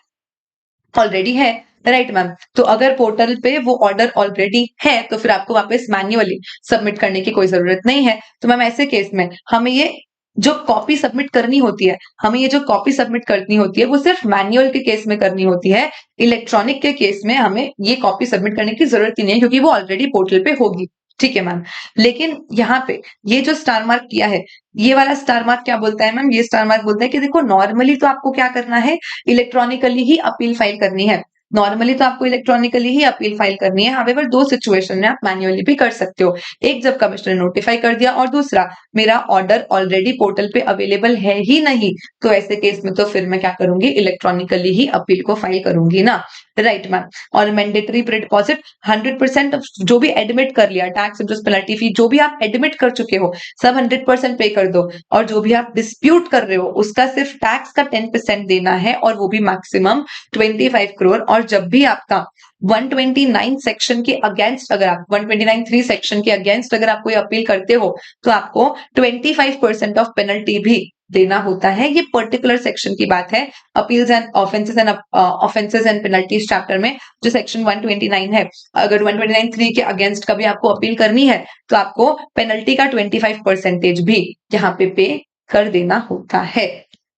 ऑलरेडी है, राइट मैम। तो अगर पोर्टल पे वो ऑर्डर ऑलरेडी है तो फिर आपको वापस मैन्युअली सबमिट करने की कोई जरूरत नहीं है। तो मैम ऐसे केस में हमें ये जो कॉपी सबमिट करनी होती है, हमें ये जो कॉपी सबमिट करनी होती है वो सिर्फ मैनुअल के केस में करनी होती है। इलेक्ट्रॉनिक के केस में हमें ये कॉपी सबमिट करने की जरूरत ही नहीं है, क्योंकि वो ऑलरेडी पोर्टल पे होगी। ठीक है मैम। लेकिन यहाँ पे ये जो स्टार मार्क किया है, ये वाला स्टार मार्क क्या बोलता है मैम? ये स्टार मार्क बोलता है कि देखो नॉर्मली तो आपको क्या करना है, इलेक्ट्रॉनिकली ही अपील फाइल करनी है, नॉर्मली तो आपको इलेक्ट्रॉनिकली ही अपील फाइल करनी है। हावेवर दो सिचुएशन में आप मैन्युअली भी कर सकते हो, एक जब कमिश्नर ने नोटिफाई कर दिया, और दूसरा मेरा ऑर्डर ऑलरेडी पोर्टल पे अवेलेबल है ही नहीं, तो ऐसे केस में तो फिर मैं क्या करूंगी, इलेक्ट्रॉनिकली ही अपील को फाइल करूंगी ना, राइट मैम। और मैंडेटरी प्री डिपॉजिट 100% जो भी एडमिट कर लिया, टैक्स इंटरेस्ट पेनल्टी फी जो भी आप एडमिट कर चुके हो सब 100% पे कर दो, और जो भी आप डिस्प्यूट कर रहे हो उसका सिर्फ टैक्स का 10% देना है, और वो भी मैक्सिमम 25 करोड़। और जब भी आपका 129 सेक्शन के अगेंस्ट, अगर आप 129(3) सेक्शन के अगेंस्ट अगर आप कोई अपील करते हो तो आपको 25% ऑफ पेनल्टी भी देना होता है। ये पर्टिकुलर सेक्शन की बात है, appeals and offences and penalties chapter में जो सेक्शन 129 है, अगर 129(3) के अगेंस्ट कभी आपको अपील करनी है तो आपको पेनल्टी का 25% भी यहाँ पे कर देना होता है।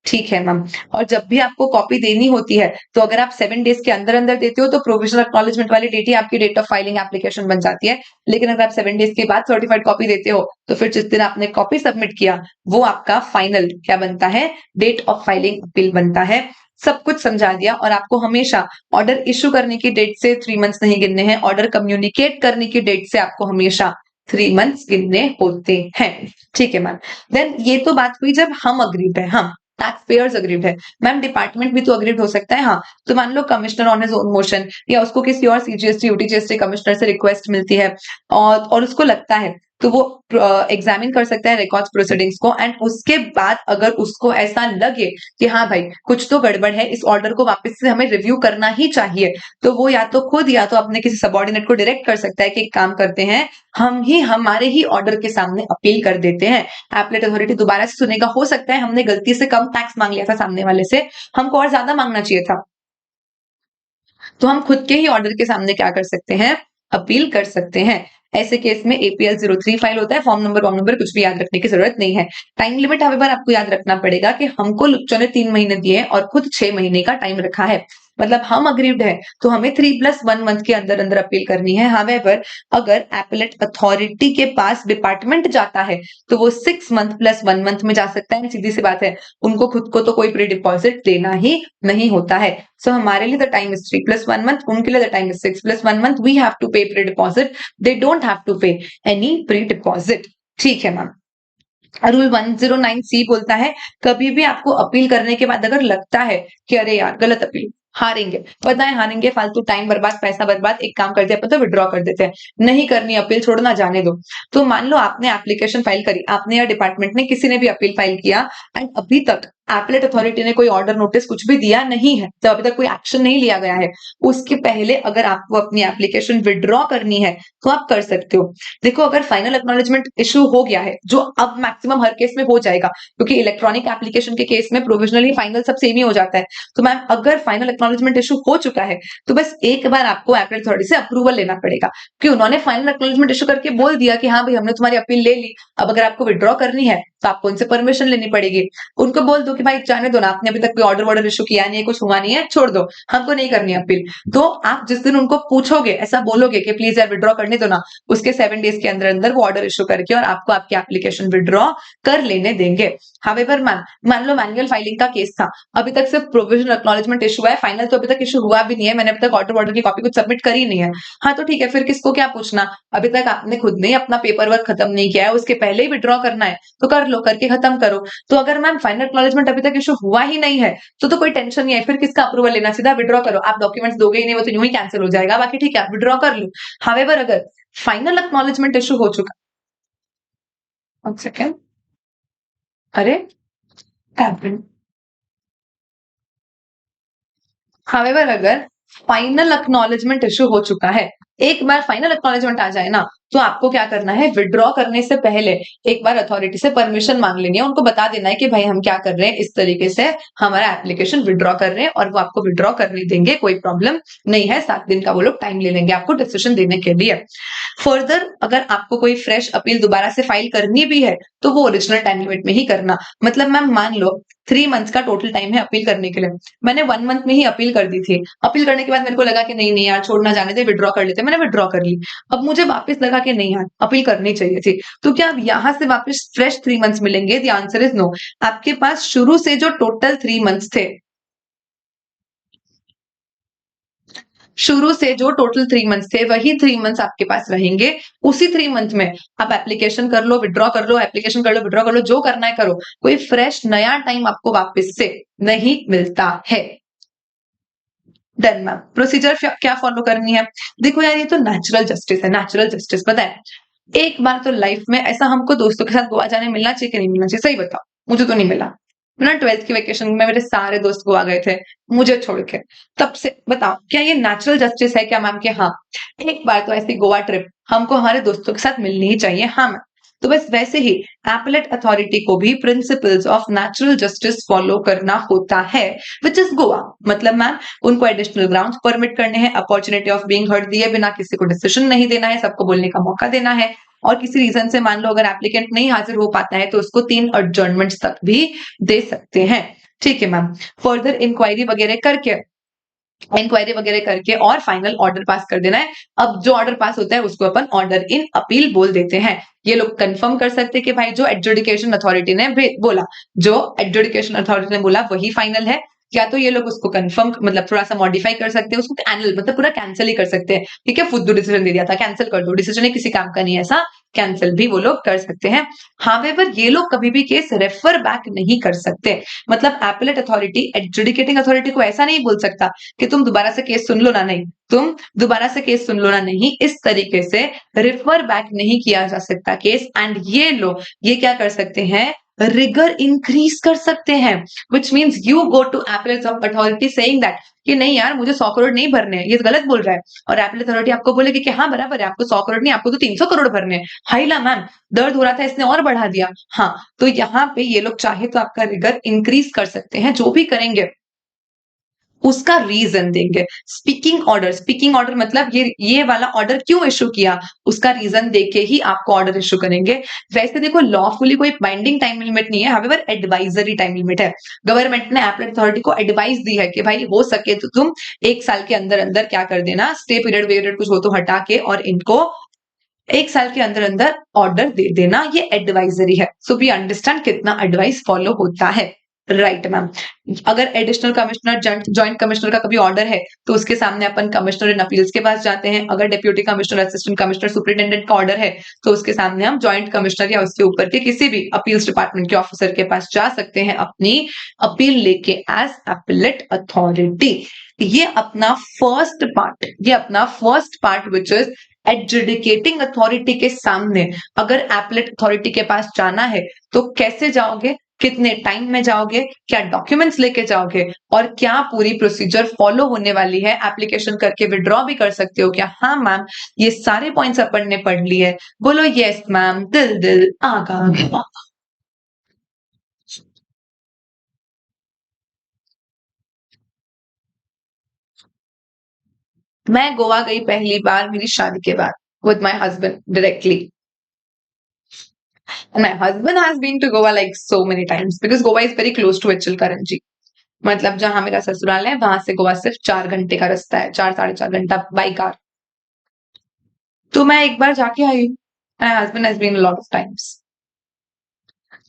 ठीक है मैम। और जब भी आपको कॉपी देनी होती है तो अगर आप 7 डेज के अंदर अंदर देते हो तो प्रोविजनल एक्नॉलेजमेंट वाली डेट ही आपकी डेट ऑफ फाइलिंग एप्लीकेशन बन जाती है, लेकिन अगर आप 7 डेज के बाद सर्टिफाइड कॉपी देते हो तो फिर जिस दिन आपने कॉपी सबमिट किया वो आपका फाइनल क्या बनता है, डेट ऑफ फाइलिंग अपील बनता है। सब कुछ समझा दिया। और आपको हमेशा ऑर्डर इश्यू करने की डेट से 3 मंथ्स नहीं गिनने हैं, ऑर्डर कम्युनिकेट करने की डेट से आपको हमेशा 3 मंथ्स गिनने होते हैं। ठीक है मैम। देन ये तो बात हुई जब हम अग्रीड है, हम टैक्स पेयर्स अग्रीड है। मैम डिपार्टमेंट भी तो अग्रीड हो सकता है। हाँ, तो मान लो commissioner on his own motion या उसको किसी और CGST UTGST कमिश्नर से रिक्वेस्ट मिलती है और उसको लगता है तो वो एग्जामिन कर सकता है रिकॉर्ड्स प्रोसीडिंग्स को, एंड उसके बाद अगर उसको ऐसा लगे कि हाँ भाई कुछ तो गड़बड़ है, इस ऑर्डर को वापस से हमें रिव्यू करना ही चाहिए, तो वो या तो खुद या तो अपने किसी सबऑर्डिनेट को डायरेक्ट कर सकता है कि एक काम करते हैं, हम ही हमारे ही ऑर्डर के सामने अपील कर देते हैं। एपलेट अथॉरिटी दोबारा से सुनेगा, हो सकता है हमने गलती से कम टैक्स मांग लिया था सामने वाले से, हमको और ज्यादा मांगना चाहिए था, तो हम खुद के ही ऑर्डर के सामने क्या कर सकते हैं, अपील कर सकते हैं। ऐसे केस में APL 03 फाइल होता है, फॉर्म नंबर कुछ भी याद रखने की जरूरत नहीं है। टाइम लिमिट हर बार आपको याद रखना पड़ेगा कि हमको लुच्चों ने 3 महीने दिए और खुद 6 महीने का टाइम रखा है। मतलब हम अग्रीड है तो हमें 3+1 मंथ के अंदर अंदर अपील करनी है। हावेवर अगर एपेलेट अथॉरिटी के पास डिपार्टमेंट जाता है तो वो 6 मंथ प्लस 1 मंथ में जा सकता है। सीधी सी बात है, उनको खुद को तो कोई प्री डिपॉजिट देना ही नहीं होता है। सो हमारे लिए द टाइम इज 3+1 मंथ, उनके लिए the time is 6+1 month. We have to pay pre deposit, they don't have to pay any pre deposit. ठीक है मैम। रूल 109C बोलता है कभी भी आपको अपील करने के बाद अगर लगता है कि अरे यार गलत अपील, हारेंगे, पता है हारेंगे, फालतू टाइम बर्बाद, पैसा बर्बाद, एक काम करते हैं तो विड्रॉ कर देते हैं, नहीं करनी अपील, छोड़ना, जाने दो। तो मान लो आपने एप्लीकेशन फाइल करी, आपने या डिपार्टमेंट ने किसी ने भी अपील फाइल किया एंड अभी तक एपलेट अथॉरिटी ने कोई ऑर्डर नोटिस कुछ भी दिया नहीं है, तो अभी तक कोई एक्शन नहीं लिया गया है, उसके पहले अगर आपको अपनी एप्लीकेशन विड्रॉ करनी है तो आप कर सकते हो। देखो अगर फाइनल एक्नॉलेजमेंट इशू हो गया है, जो अब मैक्सिमम हर केस में हो जाएगा क्योंकि इलेक्ट्रॉनिक एप्लीकेशन के केस में प्रोविजनली फाइनल सब सेम ही हो जाता है, तो मैम अगर फाइनल एक्नॉलेजमेंट इशू हो चुका है तो बस एक बार आपको एपलेट अथॉरिटी से अप्रूवल लेना पड़ेगा कि उन्होंने फाइनल एक्नॉलेजमेंट इशू करके बोल दिया कि हाँ भाई हमने तुम्हारी अपील ले ली, अब अगर आपको विड्रॉ करनी है तो आपको उनसे परमिशन लेनी पड़ेगी। उनको बोल दो कि भाई जाने दो ना, आपने अभी तक कोई ऑर्डर वॉर्डर इशू किया नहीं है, कुछ हुआ नहीं है, छोड़ दो, हमको नहीं करनी अपील। तो आप जिस दिन उनको पूछोगे, ऐसा बोलोगे कि प्लीज यार विड्रॉ करने दो ना, उसके 7 डेज के अंदर अंदर वो ऑर्डर इशू करके और आपको आपकी एप्लीकेशन विड्रॉ कर लेने देंगे। हावेवर मान लो मैनुअल फाइलिंग का केस था, अभी तक सिर्फ प्रोविजनल एक्नॉलेजमेंट इशू है, फाइनल तो अभी तक इशू हुआ भी नहीं है, मैंने अभी तक ऑर्डर वॉर्डर की कॉपी कुछ सबमिट करी नहीं है, हाँ तो ठीक है, फिर किसको क्या पूछना, अभी तक आपने खुद ने अपना पेपर वर्क खत्म नहीं किया है, उसके पहले ही विड्रॉ करना है तो कर लो, करके खत्म करो। तो अगर मैम फाइनल एक्नॉलेजमेंट अभी तक इशू हुआ ही नहीं है तो कोई टेंशन नहीं है, फिर किसका अप्रूवल लेना, सीधा विड्रॉ करो, आप डॉक्यूमेंट्स दोगे ही नहीं, वो तो यूं ही कैंसिल हो जाएगा, बाकी ठीक है आप विड्रॉ कर लो। हावेवर अगर फाइनल एक्नॉलेजमेंट इशू हो चुका, एक सेकेंड, अरे हावेवर अगर फाइनल एक्नॉलेजमेंट इशू हो चुका है, एक बार फाइनल एक्नॉलेजमेंट आ जाए ना तो आपको क्या करना है, विड्रॉ करने से पहले एक बार अथॉरिटी से परमिशन मांग लेनी है, उनको बता देना है कि भाई हम क्या कर रहे हैं, इस तरीके से हमारा एप्लीकेशन विड्रॉ कर रहे हैं, और वो आपको विड्रॉ करने देंगे, कोई प्रॉब्लम नहीं है, 7 दिन का वो लोग टाइम ले लेंगे आपको डिसीजन देने के लिए। फर्दर अगर आपको कोई फ्रेश अपील दोबारा से फाइल करनी भी है तो वो ओरिजिनल टाइम लिमिट में ही करना। मतलब मैम मान लो 3 मंथ्स का टोटल टाइम है अपील करने के लिए, मैंने 1 मंथ में ही अपील कर दी थी, अपील करने के बाद मेरे को लगा कि नहीं नहीं यार छोड़ना, जाने दे, विड्रॉ कर लेते, मैंने विड्रॉ कर ली, अब मुझे वापस लगा कि नहीं यार अपील करनी चाहिए थी, तो क्या अब यहां से वापस फ्रेश 3 मंथ्स मिलेंगे? The answer is no. आपके पास शुरू से जो टोटल 3 मंथ्स थे, शुरू से जो टोटल 3 मंथ्स थे वही 3 मंथ्स आपके पास रहेंगे, उसी 3 मंथ में आप एप्लीकेशन कर लो, विड्रॉ कर लो, एप्लीकेशन कर लो, विड्रॉ कर लो, जो करना है करो, कोई फ्रेश नया टाइम आपको वापस से नहीं मिलता है। देन मैम प्रोसीजर क्या फॉलो करनी है? देखो यार ये तो नेचुरल जस्टिस है, नेचुरल जस्टिस पता है, एक बार तो लाइफ में ऐसा हमको दोस्तों के साथ गोवा जाने मिलना चाहिए कि नहीं मिलना चाहिए? सही बताओ, मुझे तो नहीं मिला। मैं ना 12th की वेकेशन में मेरे सारे दोस्त गोवा गए थे मुझे छोड़ के, तब से बताओ क्या ये नेचुरल जस्टिस है क्या मैम? कि हाँ एक बार तो ऐसी गोवा ट्रिप हमको हमारे दोस्तों के साथ मिलनी ही चाहिए। हाँ मैम, तो बस वैसे ही एपेलेट अथॉरिटी को भी principles of natural justice follow करना होता है, विच इज गोवा। मतलब मैम उनको एडिशनल ग्राउंड्स परमिट करने हैं, अपॉर्चुनिटी ऑफ बीइंग हर्ड दिए बिना किसी को डिसीजन नहीं देना है, सबको बोलने का मौका देना है, और किसी रीजन से मान लो अगर एप्लीकेंट नहीं हाजिर हो पाता है तो उसको 3 एडजर्नमेंट्स तक भी दे सकते हैं। ठीक है मैम, फर्दर इंक्वायरी वगैरह करके और फाइनल ऑर्डर पास कर देना है। अब जो ऑर्डर पास होता है उसको अपन ऑर्डर इन अपील बोल देते हैं। ये लोग कंफर्म कर सकते हैं कि भाई जो एडजुडिकेशन अथॉरिटी ने बोला, जो एडजुडिकेशन अथॉरिटी ने बोला वही फाइनल है, या तो ये लोग उसको कंफर्म मतलब थोड़ा सा मॉडिफाई कर सकते हैं, उसको एनुअल मतलब पूरा कैंसिल ही कर सकते हैं। ठीक है, फुद्दू डिसीजन दे दिया था, कैंसिल कर दो, डिसीजन ही किसी काम का नहीं है, ऐसा कैंसिल भी वो लोग कर सकते हैं। हावेवर ये लोग कभी भी केस रेफर बैक नहीं कर सकते। मतलब एपेलेट अथॉरिटी एडजुडिकेटिंग अथॉरिटी को ऐसा नहीं बोल सकता कि तुम दोबारा से केस सुन लो ना, नहीं तुम दोबारा से केस सुन लो ना, नहीं, इस तरीके से रिफर बैक नहीं किया जा सकता केस। एंड ये लोग ये क्या कर सकते हैं, रिगर इंक्रीज कर सकते हैं, which means you go to appellate authority saying that कि नहीं यार मुझे 100 करोड़ नहीं भरने हैं, ये तो गलत बोल रहा है, और एपेलेट अथॉरिटी आपको बोलेगी कि हाँ बराबर है, आपको 100 करोड़ नहीं आपको तो 300 करोड़ भरने हैं। हाइला मैम दर्द हो रहा था इसने और बढ़ा दिया। हाँ तो यहाँ पे ये लोग चाहे तो आपका रिगर इंक्रीज कर सकते हैं, जो भी करेंगे उसका रीजन देंगे। स्पीकिंग ऑर्डर मतलब ये वाला ऑर्डर क्यों इशू किया, उसका रीजन देके ही आपको ऑर्डर इशू करेंगे। वैसे देखो लॉफुली कोई बाइंडिंग टाइम लिमिट नहीं है, हाउएवर एडवाइजरी टाइम लिमिट है। गवर्नमेंट ने एपलेट अथॉरिटी को एडवाइस दी है कि भाई हो सके तो तुम 1 साल के अंदर अंदर क्या कर देना, स्टे पीरियड कुछ हो तो हटा के और इनको 1 साल के अंदर अंदर ऑर्डर दे देना, ये एडवाइजरी है। सो वी अंडरस्टैंड कितना एडवाइस फॉलो होता है। Right ma'am. अगर एडिशनल कमिश्नर ज्वाइंट कमिश्नर का कभी ऑर्डर है तो उसके सामने अपन कमिश्नर इन अपील्स के पास जाते हैं। अगर deputy commissioner, assistant commissioner, superintendent का ऑर्डर है तो उसके सामने हम ज्वाइंट कमिश्नर या उसके ऊपर के किसी भी अपील्स डिपार्टमेंट के ऑफिसर के पास जा सकते हैं अपनी अपील लेके एज एपेलेट अथॉरिटी। ये अपना first part which is adjudicating authority के सामने अगर एपेलेट अथॉरिटी के पास जाना है तो कैसे जाओगे, कितने टाइम में जाओगे, क्या डॉक्यूमेंट्स लेके जाओगे और क्या पूरी प्रोसीजर फॉलो होने वाली है, एप्लीकेशन करके विड्रॉ भी कर सकते हो क्या। हाँ मैम, ये सारे पॉइंट्स अपन ने पढ़ लिए। बोलो यस मैम, दिल दिल आगा आगा। मैं गोवा गई पहली बार मेरी शादी के बाद with my husband directly. And my husband has been to Goa like so many times because Goa is very close to Echilkaranji. मतलब जहां मेरा ससुराल है वहां से गोवा सिर्फ 4 घंटे का रास्ता है, 4 साढ़े 4 घंटा बाई कार। तो मैं एक बार जाके आई हूँ। My husband has been lot of times.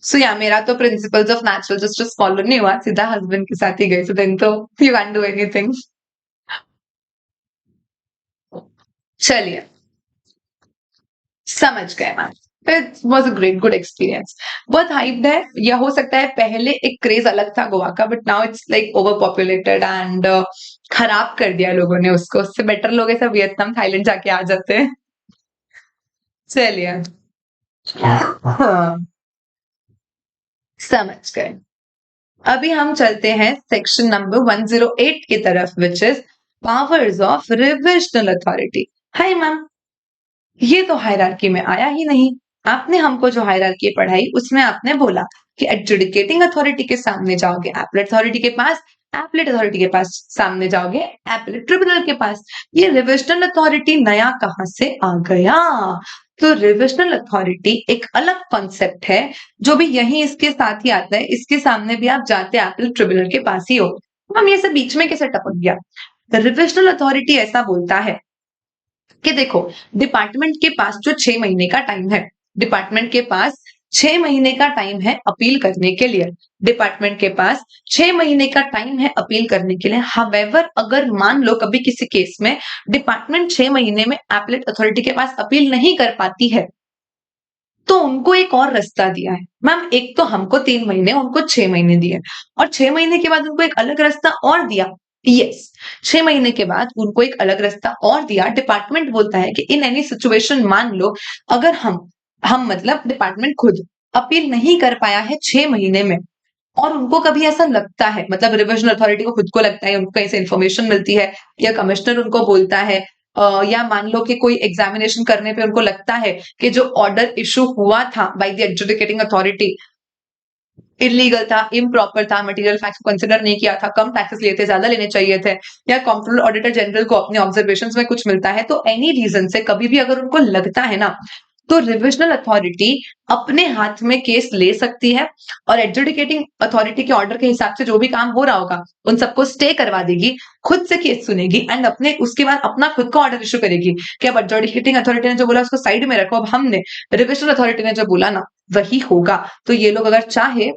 So yeah मेरा तो principles of natural justice follow नहीं हुआ, सीधा हस्बैंड के साथ ही गए। सो देन तो यू कैन डू एनीथिंग। चलिए समझ गए ma'am. It was a great good experience. बहुत हाइप्ड है, या हो सकता है पहले एक क्रेज अलग था गोवा का, but now it's like over populated and खराब कर दिया लोगों ने उसको। उससे बेटर लोग ऐसा वियतनाम थाईलैंड जाके आ जाते हैं। चलिए हाँ, समझ गए। अभी हम चलते हैं सेक्शन नंबर 108 की तरफ which is powers of revisional authority. Hi ma'am, ये तो हायरार्की में आया ही नहीं। आपने हमको जो हायरार्की पढ़ाई उसमें आपने बोला कि एडजुडिकेटिंग अथॉरिटी के सामने जाओगे एपेलेट अथॉरिटी के पास, एपेलेट अथॉरिटी के पास सामने जाओगे एपेलेट ट्रिब्यूनल के पास। ये रिविजनल अथॉरिटी नया कहां से आ गया। तो रिविजनल अथॉरिटी एक अलग कॉन्सेप्ट है जो भी यही इसके साथ ही आता है। इसके सामने भी आप जाते एपेलेट ट्रिब्यूनल के पास ही हो। हम ये सब बीच में कैसे टपक गया। रिविजनल अथॉरिटी ऐसा बोलता है कि देखो डिपार्टमेंट के पास जो 6 महीने का टाइम है, डिपार्टमेंट के पास 6 महीने का टाइम है अपील करने के लिए। डिपार्टमेंट के पास 6 महीने का टाइम है अपील करने के लिए। हावेवर अगर मान लो कभी किसी केस में डिपार्टमेंट 6 महीने में एपेलेट अथॉरिटी के पास अपील नहीं कर पाती है तो उनको एक और रास्ता दिया है मैम। एक तो हमको 3 महीने, उनको 6 महीने दिए और 6 महीने के बाद उनको एक अलग रास्ता और दिया। यस, 6 महीने के बाद उनको एक अलग रास्ता और दिया। डिपार्टमेंट बोलता है कि इन एनी सिचुएशन मान लो अगर हम मतलब डिपार्टमेंट खुद अपील नहीं कर पाया है 6 महीने में और उनको कभी ऐसा लगता है, मतलब रिविजन अथॉरिटी को खुद को लगता है, उनको कहीं से इंफॉर्मेशन मिलती है या कमिश्नर उनको बोलता है या मान लो कि कोई एग्जामिनेशन करने पे उनको लगता है कि जो ऑर्डर इशू हुआ था by the adjudicating authority illegal था, इम्प्रॉपर था, मटेरियल फैक्ट्स को कंसिडर नहीं किया था, कम टैक्सेस लिए थे, ज्यादा लेने चाहिए थे, या कंट्रोलर ऑडिटर जनरल को अपने ऑब्जर्वेशंस में कुछ मिलता है, तो एनी रीजन से कभी भी अगर उनको लगता है ना तो रिविजनल अथॉरिटी अपने हाथ में केस ले सकती है और एडजुडिकेटिंग अथॉरिटी के ऑर्डर के हिसाब से जो भी काम हो रहा होगा उन सबको स्टे करवा देगी, खुद से केस सुनेगी एंड अपने उसके बाद अपना खुद का ऑर्डर इशू करेगी कि अब एडजुडिकेटिंग अथॉरिटी ने जो बोला उसको साइड में रखो, अब हमने रिविजनल अथॉरिटी ने जो बोला ना वही होगा। तो ये लोग अगर चाहे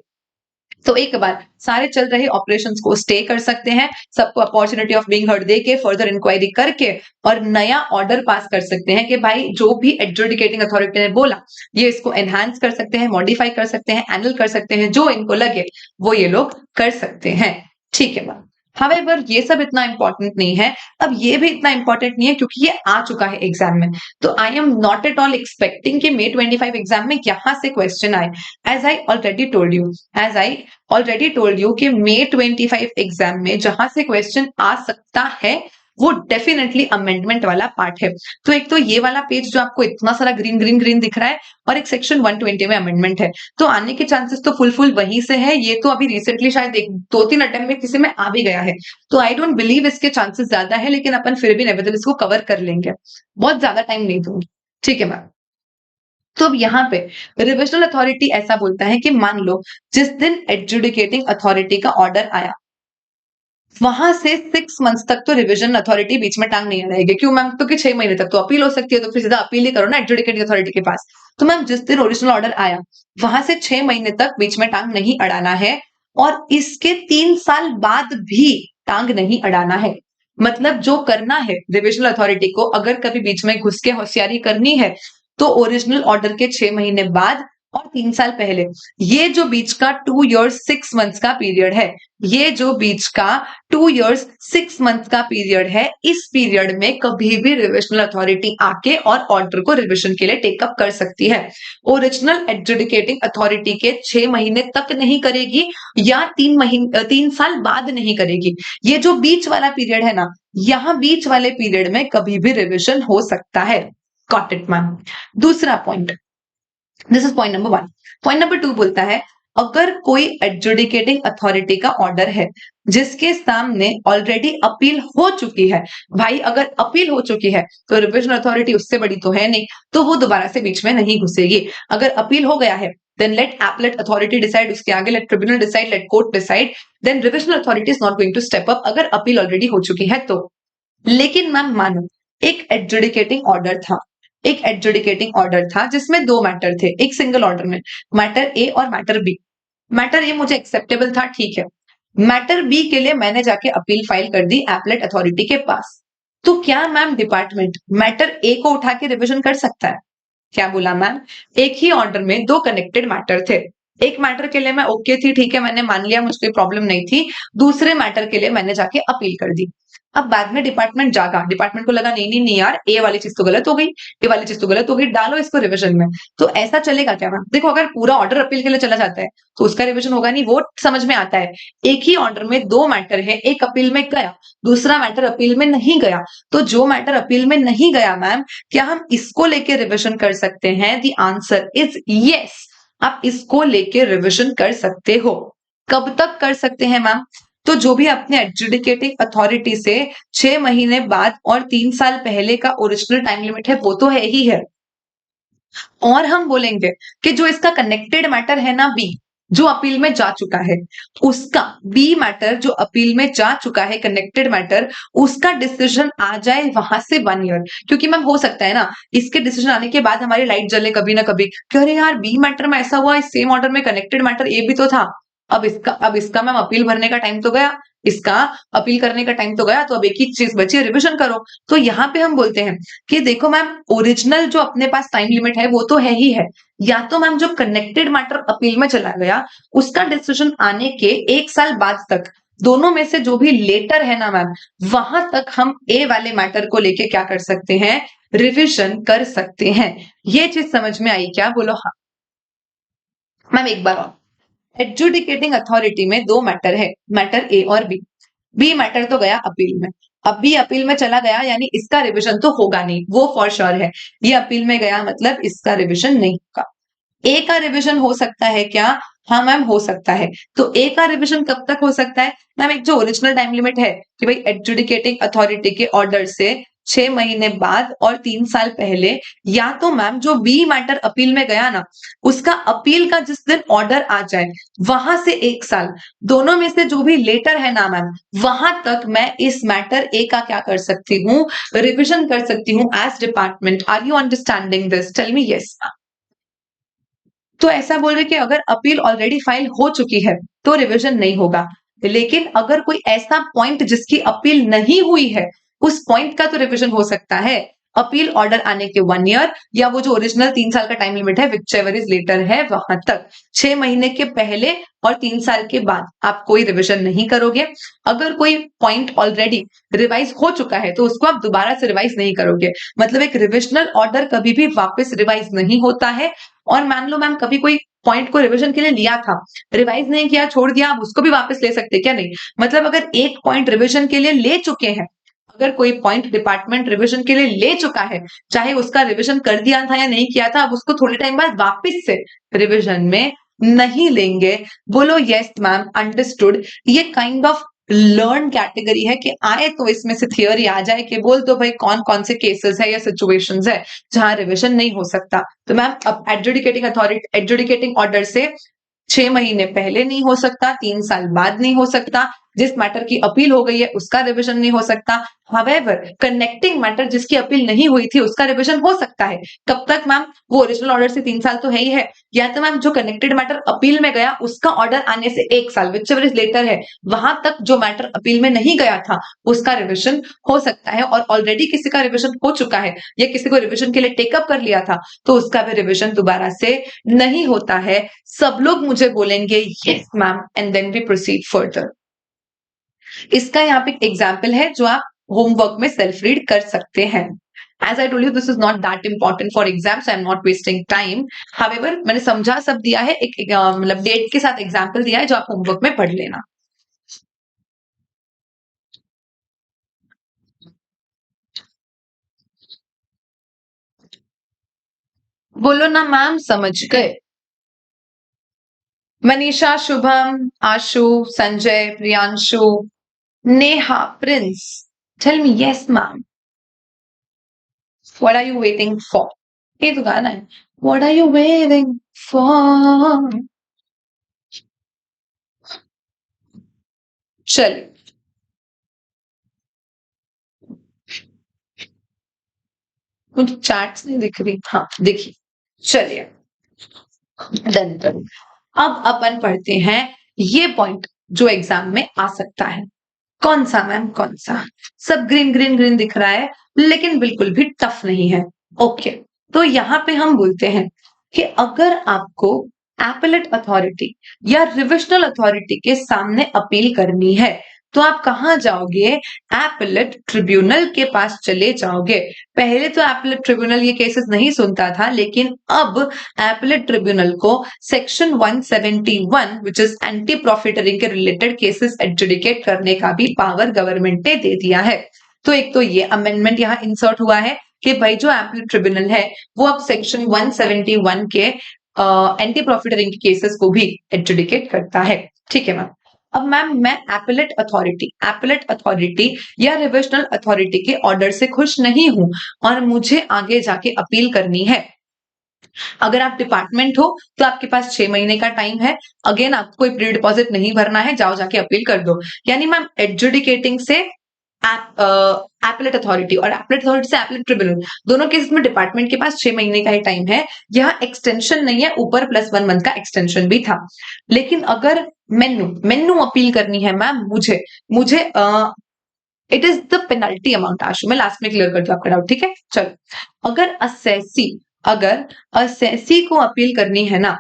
तो एक बार सारे चल रहे ऑपरेशंस को स्टे कर सकते हैं, सबको अपॉर्चुनिटी ऑफ बीइंग हर्ड देके फर्दर इंक्वायरी करके और नया ऑर्डर पास कर सकते हैं कि भाई जो भी एडजुडिकेटिंग अथॉरिटी ने बोला ये इसको एनहांस कर सकते हैं, मॉडिफाई कर सकते हैं, एनल कर सकते हैं, जो इनको लगे वो ये लोग कर सकते हैं। ठीक है मैम। हावेवर ये सब इतना इंपॉर्टेंट नहीं है। अब ये भी इतना इंपॉर्टेंट नहीं है क्योंकि ये आ चुका है एग्जाम में। तो I am not at all expecting कि May 25 एग्जाम में यहां से क्वेश्चन आए। As I already told you कि May 25 एग्जाम में जहां से क्वेश्चन आ सकता है वो डेफिनेटली अमेंडमेंट वाला पार्ट है। तो एक तो ये वाला पेज जो आपको इतना सारा ग्रीन ग्रीन ग्रीन दिख रहा है और एक सेक्शन 120 में अमेंडमेंट है, तो आने के चांसेस तो फुल वहीं से है। ये तो अभी रिसेंटली शायद 2-3 अटेम्प्ट में किसी में आ भी गया है, तो आई डोंट बिलीव इसके चांसेस ज्यादा है, लेकिन अपन फिर भी नेवरदलेस इसको कवर कर लेंगे, बहुत ज्यादा टाइम नहीं दूंगी, ठीक है मैम। तो अब यहाँ पे रिविजनल अथॉरिटी ऐसा बोलता है कि मान लो जिस दिन एडजुडिकेटिंग अथॉरिटी का ऑर्डर आया, वहां से 6 मंथ्स तक तो रिवीजन अथॉरिटी बीच में टांग नहीं अड़ाएगी। क्यों मैम? तो कि 6 महीने तक तो अपील हो सकती है, तो फिर सीधा अपील ही करो ना एडजुडिकेटिंग अथॉरिटी के पास। तो मैम जिस दिन ओरिजिनल ऑर्डर आया वहां से 6 महीने तक बीच में टांग नहीं अड़ाना है, और इसके 3 साल बाद भी टांग नहीं अड़ाना है। मतलब जो करना है रिविजनल अथॉरिटी को, अगर कभी बीच में घुस के होशियारी करनी है तो ओरिजिनल ऑर्डर के 6 महीने बाद और 3 साल पहले, ये जो बीच का 2 years 6 months का पीरियड है, ये जो बीच का 2 years 6 months का पीरियड है, इस पीरियड में कभी भी रिविजनल अथॉरिटी आके और ऑर्डर को रिविजन के लिए टेकअप कर सकती है। ओरिजिनल एडजुडिकेटिंग अथॉरिटी के 6 महीने तक नहीं करेगी या 3 साल बाद नहीं करेगी। ये जो बीच वाला पीरियड है ना, यहां बीच वाले पीरियड में कभी भी रिविजन हो सकता है। Got it ma'am. दूसरा point, this is point number 1। Point number 2 बोलता है अगर कोई एडजुडिकेटिंग अथॉरिटी का ऑर्डर है जिसके सामने ऑलरेडी अपील हो चुकी है, भाई अगर अपील हो चुकी है तो रिविजन अथॉरिटी उससे बड़ी तो है नहीं, तो वो दोबारा से बीच में नहीं घुसेगी। अगर अपील हो गया है then let appellate authority decide, उसके आगे let tribunal decide, let court decide, then revisional authority is not going to step up अगर अपील ऑलरेडी हो चुकी है तो। लेकिन मैम मानो एक एडजुडिकेटिंग ऑर्डर था, एक एडजुडिकेटिंग ऑर्डर था जिसमें 2 मैटर थे एक सिंगल ऑर्डर में, मैटर ए और मैटर बी। मैटर ए मुझे एक्सेप्टेबल था, ठीक है। मैटर बी के लिए मैंने जाके अपील फाइल कर दी एपलेट अथॉरिटी के पास। तो क्या मैम डिपार्टमेंट मैटर ए को उठा के रिविजन कर सकता है? क्या बोला मैम? एक ही ऑर्डर में 2 कनेक्टेड मैटर थे। एक मैटर के लिए मैं ओके थी, ठीक है, मैंने मान लिया, मुझे कोई प्रॉब्लम नहीं थी। दूसरे मैटर के लिए मैंने जाके अपील कर दी। अब बाद में डिपार्टमेंट जागा, डिपार्टमेंट को लगा नहीं नहीं नहीं यार, ए वाली चीज तो गलत हो गई, ए वाली चीज तो गलत हो गई, डालो इसको रिविजन में। तो ऐसा चलेगा क्या मैम? देखो अगर पूरा ऑर्डर अपील के लिए चला जाता है तो उसका रिविजन होगा नहीं, वो समझ में आता है। एक ही ऑर्डर में 2 मैटर है, एक अपील में गया, दूसरा मैटर अपील में नहीं गया। तो जो मैटर अपील में नहीं गया मैम, क्या हम इसको लेके रिविजन कर सकते हैं? द आंसर इज यस, आप इसको लेके रिविजन कर सकते हो। कब तक कर सकते हैं मैम? तो जो भी अपने एडजुडिकेटिंग अथॉरिटी से 6 महीने बाद और 3 साल पहले का ओरिजिनल टाइम लिमिट है वो तो है ही है, और हम बोलेंगे कि जो इसका कनेक्टेड मैटर है ना बी, जो अपील में जा चुका है, उसका बी मैटर जो अपील में जा चुका है कनेक्टेड मैटर, उसका डिसीजन आ जाए वहां से 1 ईयर। क्योंकि मैम हो सकता है ना इसके डिसीजन आने के बाद हमारी लाइट जले कभी ना कभी, कि अरे यार बी मैटर में ऐसा हुआ, इस सेम ऑर्डर में कनेक्टेड मैटर ए भी तो था, अब इसका मैम अपील भरने का टाइम तो गया, इसका अपील करने का टाइम तो गया, तो अब एक ही चीज बची है, रिविजन करो। तो यहाँ पे हम बोलते हैं कि देखो मैम ओरिजिनल जो अपने पास टाइम लिमिट है वो तो है ही है, या तो मैम जो कनेक्टेड मैटर अपील में चला गया उसका डिसीजन आने के 1 साल बाद तक, दोनों में से जो भी लेटर है ना मैम, वहां तक हम ए वाले मैटर को लेके क्या कर सकते हैं? रिविजन कर सकते हैं। ये चीज समझ में आई क्या? बोलो हाँ। मैम एक बार और, एडजुडिकेटिंग अथॉरिटी में 2 मैटर है, मैटर ए और बी। बी मैटर तो गया अपील में, अब भी अपील में चला गया यानी इसका रिविजन तो होगा नहीं, वो फॉर श्योर है। ये अपील में गया मतलब इसका रिविजन नहीं होगा। ए का रिविजन हो सकता है क्या? हाँ मैम हो सकता है। तो ए का रिविजन कब तक हो सकता है मैम? एक जो ओरिजिनल टाइम लिमिट है कि भाई एडजुडिकेटिंग अथॉरिटी के ऑर्डर से 6 महीने बाद और 3 साल पहले, या तो मैम जो बी मैटर अपील में गया ना, उसका अपील का जिस दिन ऑर्डर आ जाए वहां से 1 साल, दोनों में से जो भी लेटर है ना मैम, वहां तक मैं इस मैटर ए का क्या कर सकती हूँ? रिविजन कर सकती हूँ as department. Are you understanding this? Tell me yes. तो ऐसा बोल रहे कि अगर अपील ऑलरेडी फाइल हो चुकी है तो रिवीजन नहीं होगा, लेकिन अगर कोई ऐसा पॉइंट जिसकी अपील नहीं हुई है, उस पॉइंट का तो रिवीजन हो सकता है अपील ऑर्डर आने के 1 ईयर, या वो जो ओरिजिनल 3 साल का टाइम लिमिट है विच एवर इज लेटर है वहां तक। 6 महीने के पहले और 3 साल के बाद आप कोई रिवीजन नहीं करोगे। अगर कोई पॉइंट ऑलरेडी रिवाइज हो चुका है तो उसको आप दोबारा से रिवाइज नहीं करोगे। मतलब एक रिविजनल ऑर्डर कभी भी वापस रिवाइज नहीं होता है। और मान लो मैम कभी कोई पॉइंट को रिवीजन के लिए लिया था, रिवाइज नहीं किया, छोड़ दिया, आप उसको भी वापस ले सकते क्या? नहीं। मतलब अगर एक पॉइंट रिवीजन के लिए ले चुके हैं, अगर कोई पॉइंट डिपार्टमेंट रिवीजन के लिए ले चुका है, चाहे उसका रिवीजन कर दिया था या नहीं किया था, अब उसको थोड़े टाइम बाद वापस से रिवीजन में नहीं लेंगे। बोलो यस मैम, अंडरस्टूड। ये काइंड ऑफ लर्न कैटेगरी है कि आए तो इसमें से थियोरी आ जाए कि बोल दो भाई कौन कौन से केसेस है या सिचुएशंस है जहां रिवीजन नहीं हो सकता। तो मैम अब एडजुडिकेटिंग ऑर्डर से 6 महीने पहले नहीं हो सकता, 3 साल बाद नहीं हो सकता, जिस मैटर की अपील हो गई है उसका रिवीजन नहीं हो सकता। हावेवर कनेक्टिंग मैटर जिसकी अपील नहीं हुई थी उसका रिवीजन हो सकता है। कब तक मैम? वो ओरिजिनल ऑर्डर से 3 साल तो है ही है, या तो मैम जो कनेक्टेड मैटर अपील में गया उसका ऑर्डर आने से 1 साल, विच एवर इज लेटर है, वहां तक जो मैटर अपील में नहीं गया था उसका रिवीजन हो सकता है। और ऑलरेडी किसी का रिवीजन हो चुका है या किसी को रिवीजन के लिए टेकअप कर लिया था तो उसका भी रिवीजन दोबारा से नहीं होता है। सब लोग मुझे बोलेंगे yes ma'am, and then we proceed further. इसका यहाँ पे एग्जाम्पल है जो आप होमवर्क में सेल्फ रीड कर सकते हैं। As I told you, this is not that important for exams, so I'm not wasting time. However, मैंने समझा सब दिया है, एक मतलब डेट के साथ एग्जाम्पल दिया है जो आप होमवर्क में पढ़ लेना। बोलो ना मैम, समझ गए? Manisha, Shubham, Ashu, Sanjay, Priyanshu, Neha, Prince, tell me yes ma'am. What are you waiting for? ये तो गाना है। What are you waiting for? चलिए, मुझे चार्ट्स नहीं दिख रही। हाँ देखिए, चलिए डन डन। अब अपन पढ़ते हैं ये पॉइंट जो एग्जाम में आ सकता है। कौन सा मैम, कौन सा? सब ग्रीन ग्रीन ग्रीन दिख रहा है लेकिन बिल्कुल भी टफ नहीं है। ओके, तो यहाँ पे हम बोलते हैं कि अगर आपको एपेलेट अथॉरिटी या रिविजनल अथॉरिटी के सामने अपील करनी है तो आप कहां जाओगे? एपेलेट ट्रिब्यूनल के पास चले जाओगे। पहले तो एपेलेट ट्रिब्यूनल ये केसेस नहीं सुनता था, लेकिन अब एपेलेट ट्रिब्यूनल को section 171 which is anti profiteering के रिलेटेड केसेस एडजुडिकेट करने का भी पावर गवर्नमेंट ने दे दिया है। तो एक तो ये अमेंडमेंट यहाँ इंसर्ट हुआ है कि भाई जो एपेलेट ट्रिब्यूनल है वो अब सेक्शन 171 के एंटी प्रॉफिटरिंग के केसेस को भी एडजुडिकेट करता है। ठीक है मैम। अब मैम मैं एपेलेट अथॉरिटी या रिविजनल अथॉरिटी के ऑर्डर से खुश नहीं हूं और मुझे आगे जाके अपील करनी है। अगर आप डिपार्टमेंट हो तो आपके पास 6 महीने का टाइम है। अगेन आपको कोई प्री डिपॉजिट नहीं भरना है, जाओ जाके अपील कर दो। यानी मैम एडजुडिकेटिंग से एपेलेट अथॉरिटी और एपेलेट अथॉरिटी से एपेलेट ट्रिब्यूनल, दोनों केसेस में डिपार्टमेंट के पास 6 महीने का ही टाइम है। यहाँ एक्सटेंशन नहीं है, ऊपर +1 मंथ का एक्सटेंशन भी था। लेकिन अगर मेन्यू अपील करनी है मैम, मुझे it is the penalty amount. Ashu मैं लास्ट में क्लियर कर दूं आपका डाउट, ठीक है? चलो, अगर असेसी को अपील करनी है ना,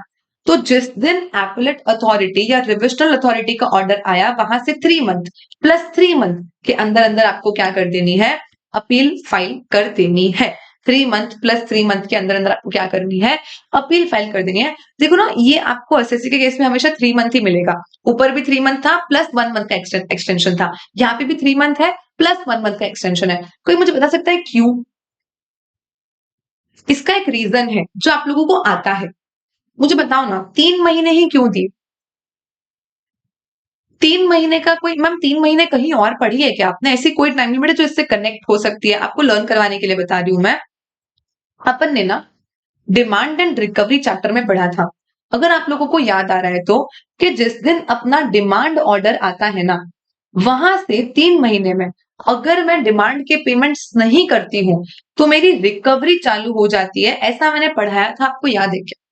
तो जिस दिन एपेलेट अथॉरिटी या रिविजनल अथॉरिटी का ऑर्डर आया वहां से 3 मंथ +3 मंथ के अंदर अंदर आपको क्या कर देनी है? अपील फाइल कर देनी है। 3 मंथ +3 मंथ के अंदर अंदर आपको क्या करनी है? अपील फाइल कर देनी है। देखो ना, ये आपको एसएससी के केस में हमेशा 3 मंथ ही मिलेगा। ऊपर भी 3 मंथ था +1 मंथ का एक्सटेंशन था, यहाँ पे भी 3 मंथ है +1 मंथ का एक्सटेंशन है। कोई मुझे बता सकता है क्यों? इसका एक रीजन है जो आप लोगों को आता है, मुझे बताओ ना। 3 महीने ही क्यों दिए? 3 महीने का कोई मैम 3 महीने कहीं और पढ़ी है क्या आपने? ऐसी कोई टाइम लिमिट है जो इससे कनेक्ट हो सकती है? आपको लर्न करवाने के लिए बता रही हूं मैं। अपन ने ना डिमांड एंड रिकवरी चैप्टर में पढ़ा था, अगर आप लोगों को याद आ रहा है तो, कि जिस दिन अपना डिमांड ऑर्डर आता है ना, वहां से 3 महीने में अगर मैं डिमांड के पेमेंट्स नहीं करती हूं तो मेरी रिकवरी चालू हो जाती है। ऐसा मैंने पढ़ाया था, आपको याद है क्या?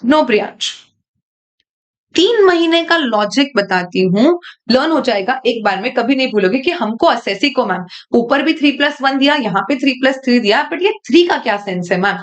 नो प्रियांश, 3 महीने का लॉजिक बताती हूं, लर्न हो जाएगा एक बार में, कभी नहीं भूलोगे कि हमको एसएससी को मैम ऊपर भी 3+1 दिया, यहाँ पे 3+3 दिया, बट ये 3 का क्या सेंस है मैम?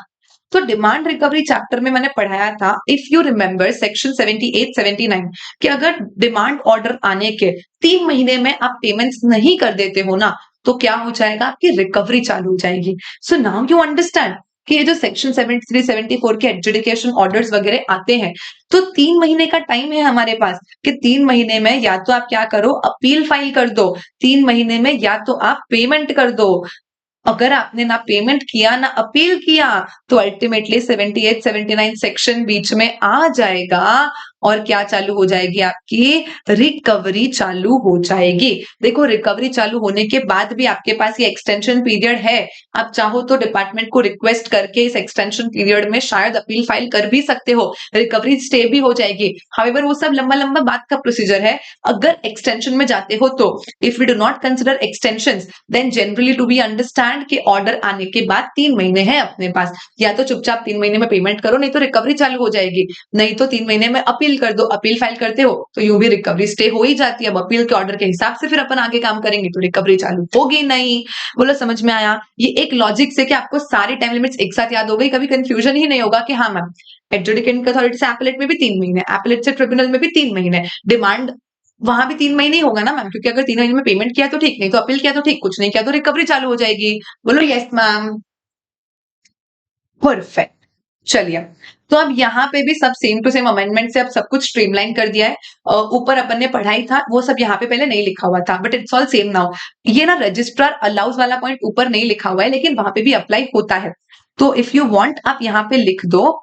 तो डिमांड रिकवरी चैप्टर में मैंने पढ़ाया था, इफ यू रिमेंबर सेक्शन 78 79, कि अगर डिमांड ऑर्डर आने के 3 महीने में आप पेमेंट्स नहीं कर देते हो ना, तो क्या हो जाएगा? आपकी रिकवरी चालू हो जाएगी। सो नाउ यू अंडरस्टैंड कि ये जो सेक्शन 73, 74 के एडजुडिकेशन ऑर्डर्स वगैरह आते हैं, तो 3 महीने का टाइम है हमारे पास कि 3 महीने में या तो आप क्या करो, अपील फाइल कर दो, 3 महीने में या तो आप पेमेंट कर दो। अगर आपने ना पेमेंट किया ना अपील किया तो अल्टीमेटली 78, 79 सेक्शन बीच में आ जाएगा और क्या चालू हो जाएगी, आपकी रिकवरी चालू हो जाएगी। देखो, रिकवरी चालू होने के बाद भी आपके पास ये एक्सटेंशन पीरियड है। आप चाहो तो डिपार्टमेंट को रिक्वेस्ट करके इस एक्सटेंशन पीरियड में शायद अपील फाइल कर भी सकते हो, रिकवरी स्टे भी हो जाएगी। हाउएवर वो सब लंबा लंबा बात का प्रोसीजर है। अगर एक्सटेंशन में जाते हो तो if we do not consider extension, then generally to be understand कि ऑर्डर आने के बाद 3 महीने हैं अपने पास, या तो चुपचाप 3 महीने में पेमेंट करो, नहीं तो रिकवरी चालू हो जाएगी, नहीं तो 3 महीने में अपील कर दो। अपील फाइल करते हो तो यूं भी रिकवरी स्टे हो ही जाती है। अब अपील के ऑर्डर के हिसाब से फिर अपन आगे काम करेंगे तो रिकवरी चालू होगी नहीं। बोलो समझ में आया? ये एक लॉजिक से कि आपको सारी टाइम लिमिट्स एक साथ याद हो गई, कभी कंफ्यूजन ही नहीं होगा कि हाँ मैम, एडजुडिकेटिंग अथॉरिटी से एपेलेट में भी 3 महीने, एपेलेट से ट्रिब्यूनल में भी 3 महीने, डिमांड वहां भी 3 महीने ही होगा ना मैम, क्योंकि अगर 3 महीने में पेमेंट किया तो ठीक, नहीं तो अपील किया तो ठीक, कुछ नहीं किया तो रिकवरी चालू हो जाएगी। बोलो यस मैम। परफेक्ट। चलिए, तो अब यहाँ पे भी सब सेम टू सेम अमेंडमेंट से अब सब कुछ स्ट्रीमलाइन कर दिया है। ऊपर अपन ने पढ़ाई था वो सब यहाँ पे पहले नहीं लिखा हुआ था, but it's all same now. ये ना रजिस्ट्रार अलाउज वाला पॉइंट ऊपर नहीं लिखा हुआ है, लेकिन वहां पे भी अप्लाई होता है। तो इफ यू वांट आप यहाँ पे लिख दो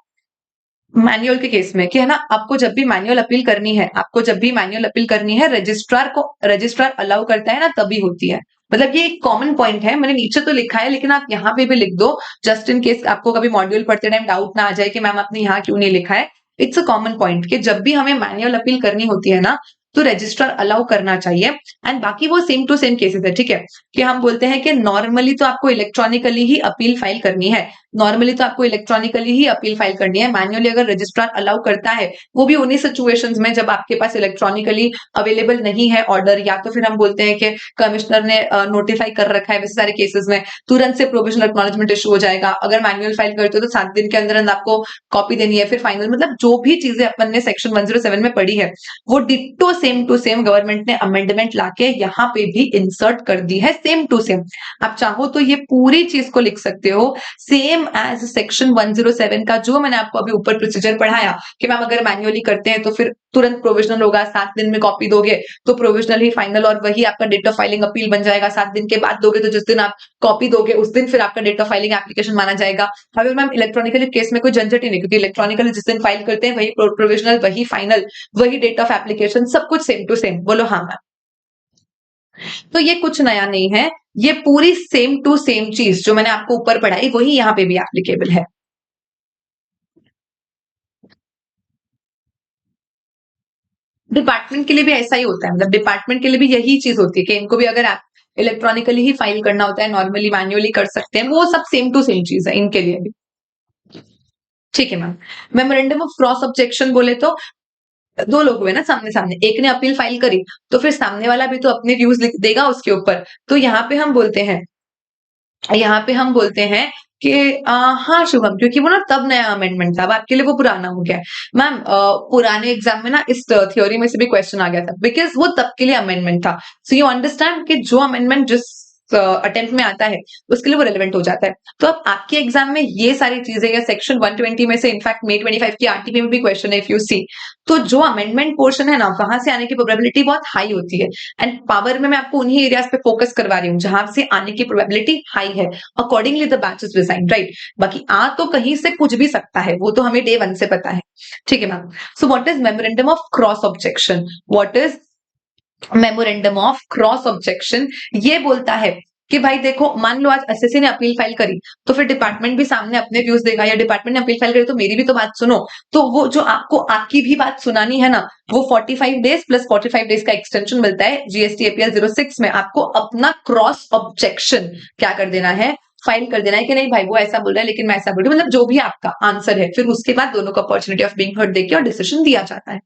मैनुअल के केस में कि है ना, आपको जब भी मैनुअल अपील करनी है, आपको जब भी मैनुअल अपील करनी है, रजिस्ट्रार अलाउ करता है ना, तभी होती है। मतलब ये एक कॉमन पॉइंट है, मैंने नीचे तो लिखा है लेकिन आप यहाँ पे भी लिख दो, जस्ट इन केस आपको कभी मॉड्यूल पढ़ते टाइम डाउट ना आ जाए कि मैम आपने यहाँ क्यों नहीं लिखा है। इट्स अ कॉमन पॉइंट कि जब भी हमें मैनुअल अपील करनी होती है ना, तो रजिस्ट्रार अलाउ करना चाहिए। एंड बाकी वो सेम टू सेम केसेस है, ठीक है, कि हम बोलते हैं कि नॉर्मली तो आपको इलेक्ट्रॉनिकली ही अपील फाइल करनी है, नॉर्मली तो आपको इलेक्ट्रॉनिकली ही अपील फाइल करनी है। मैन्युअली अगर रजिस्ट्रार अलाउ करता है, वो भी उन्हीं सिचुएशंस में जब आपके पास इलेक्ट्रॉनिकली अवेलेबल नहीं है ऑर्डर, या तो फिर हम बोलते हैं कि कमिश्नर ने नोटिफाई कर रखा है, वैसे सारे केसेस में तुरंत से प्रोविजनल एक्नॉलेजमेंट इशू हो जाएगा। अगर मैनुअल फाइल करते हो तो 7 दिन के अंदर अंदर आपको कॉपी देनी है, फिर फाइनल, मतलब जो भी चीजें अपन ने सेक्शन 107 में पढ़ी है वो ditto same to same government ने अमेंडमेंट लाके यहाँ पे भी इंसर्ट कर दी है, सेम टू सेम। आप चाहो तो ये पूरी चीज को लिख सकते हो सेम एज सेक्शन 107 का, जो मैंने आपको अभी ऊपर प्रोसीजर पढ़ाया कि मैम अगर मैन्युअली करते हैं तो फिर तुरंत प्रोविजनल होगा, 7 दिन में कॉपी दोगे तो प्रोविजनल ही फाइनल, और वही आपका डेट ऑफ फाइलिंग अपील बन जाएगा। 7 दिन के बाद दोगे तो जिस दिन आप कॉपी दोगे उस दिन फिर आपका डेट ऑफ फाइलिंग एप्लीकेशन माना जाएगा। हाउएवर मैम, इलेक्ट्रॉनिकली केस में कोई झंझट ही नहीं, क्योंकि इलेक्ट्रॉनिकली जिस दिन फाइल करते हैं वही प्रोविजनल, वही फाइनल, वही डेट ऑफ एप्लीकेशन, सब कुछ सेम टू सेम। बोलो हाँ मैम। तो ये कुछ नया नहीं है, ये पूरी सेम टू सेम चीज जो मैंने आपको ऊपर पढ़ाई वही यहाँ पे भी एप्लीकेबल है। डिपार्टमेंट के लिए भी ऐसा ही होता है, मतलब डिपार्टमेंट के लिए भी यही चीज होती है कि इनको भी अगर आप इलेक्ट्रॉनिकली ही फाइल करना होता है, नॉर्मली मैन्युअली कर सकते हैं, वो सब सेम टू सेम चीज है इनके लिए भी। ठीक है ma'am. Memorandum of cross objection बोले तो दो लोग हुए ना सामने सामने, एक ने अपील फाइल करी तो फिर सामने वाला भी तो अपने व्यूज लिख देगा उसके ऊपर। तो यहाँ पे हम बोलते हैं कि हाँ शुभम, क्योंकि वो ना तब नया अमेंडमेंट था, अब आपके लिए वो पुराना हो गया है। मैम पुराने एग्जाम में ना इस थ्योरी में से भी क्वेश्चन आ गया था, बिकॉज वो तब के लिए अमेंडमेंट था। सो यू अंडरस्टैंड कि जो अमेंडमेंट जिस अटेम्प्ट में आता है उसके लिए वो रेलिवेंट हो जाता है। तो अब आपके एग्जाम में ये सारी चीजें, या सेक्शन 120 में से, इनफैक्ट May 25 की आरटीपी में भी क्वेश्चन है इफ यू सी, तो जो अमेंडमेंट पोर्शन है ना, वहां से आने की प्रोबेबिलिटी बहुत हाई होती है। एंड पावर में मैं आपको उन्हीं एरियाज पे फोकस करवा रही हूँ जहां से आने की प्रोबेबिलिटी हाई है। Accordingly the batch is design, right. बाकी आ तो कहीं से कुछ भी सकता है, वो तो हमें डे 1 से पता है। ठीक है ma'am. So what is memorandum of cross objection? What is memorandum of cross objection? ये बोलता है कि भाई देखो, मान लो आज एसएससी ने अपील फाइल करी तो फिर डिपार्टमेंट भी सामने अपने व्यूज देगा, या डिपार्टमेंट ने अपील फाइल करी तो मेरी भी तो बात सुनो। तो वो जो आपको आपकी भी बात सुनानी है ना, वो 45 डेज प्लस 45 डेज का एक्सटेंशन मिलता है जीएसटी एपीएल 06 में। आपको अपना क्रॉस ऑब्जेक्शन क्या कर देना है, फाइल कर देना है कि नहीं भाई वो ऐसा बोल रहा है लेकिन मैं ऐसा बोल रही हूँ, मतलब जो भी आपका आंसर है, फिर उसके बाद दोनों को अपॉर्चुनिटी ऑफ बीइंग हर्ड देके और डिसीजन दिया जाता है।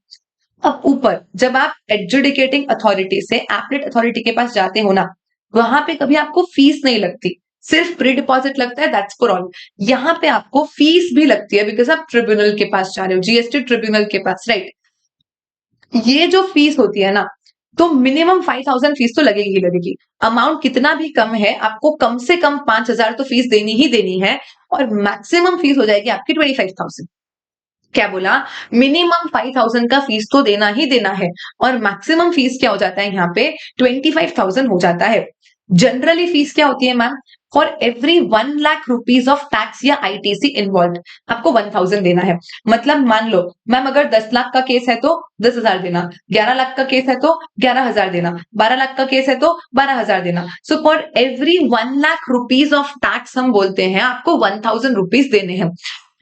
अब ऊपर जब आप एडजुडिकेटिंग अथॉरिटी से एपलेट अथॉरिटी के पास जाते हो ना, वहां पे कभी आपको फीस नहीं लगती, सिर्फ प्री डिपॉजिट लगता है, दैट्स फॉर ऑल। यहाँ पे आपको फीस भी लगती है बिकॉज आप ट्रिब्यूनल के पास जा रहे हो, जीएसटी ट्रिब्यूनल के पास, राइट। ये जो फीस होती है ना, तो मिनिमम 5000 फीस तो लगेगी ही लगेगी। अमाउंट कितना भी कम है, आपको कम से कम 5000 तो फीस देनी ही देनी है, और मैक्सिमम फीस हो जाएगी आपकी 25,000। क्या बोला? मिनिमम 5000 का फीस तो देना ही देना है, और मैक्सिमम फीस क्या हो जाता है यहाँ पे? 25,000 हो जाता है। जनरली फीस क्या होती है ma'am? For every 1 lakh rupees of tax या आईटीसी इन्वॉल्व आपको 1000 देना है। मतलब मान लो मैम अगर 10 लाख का केस है तो 10,000 देना, 11 लाख का केस है तो 11,000 देना, 12 लाख का केस है तो 12,000 देना। So for every 1 lakh rupees of tax हम बोलते हैं आपको 1000 रुपीज देने हैं।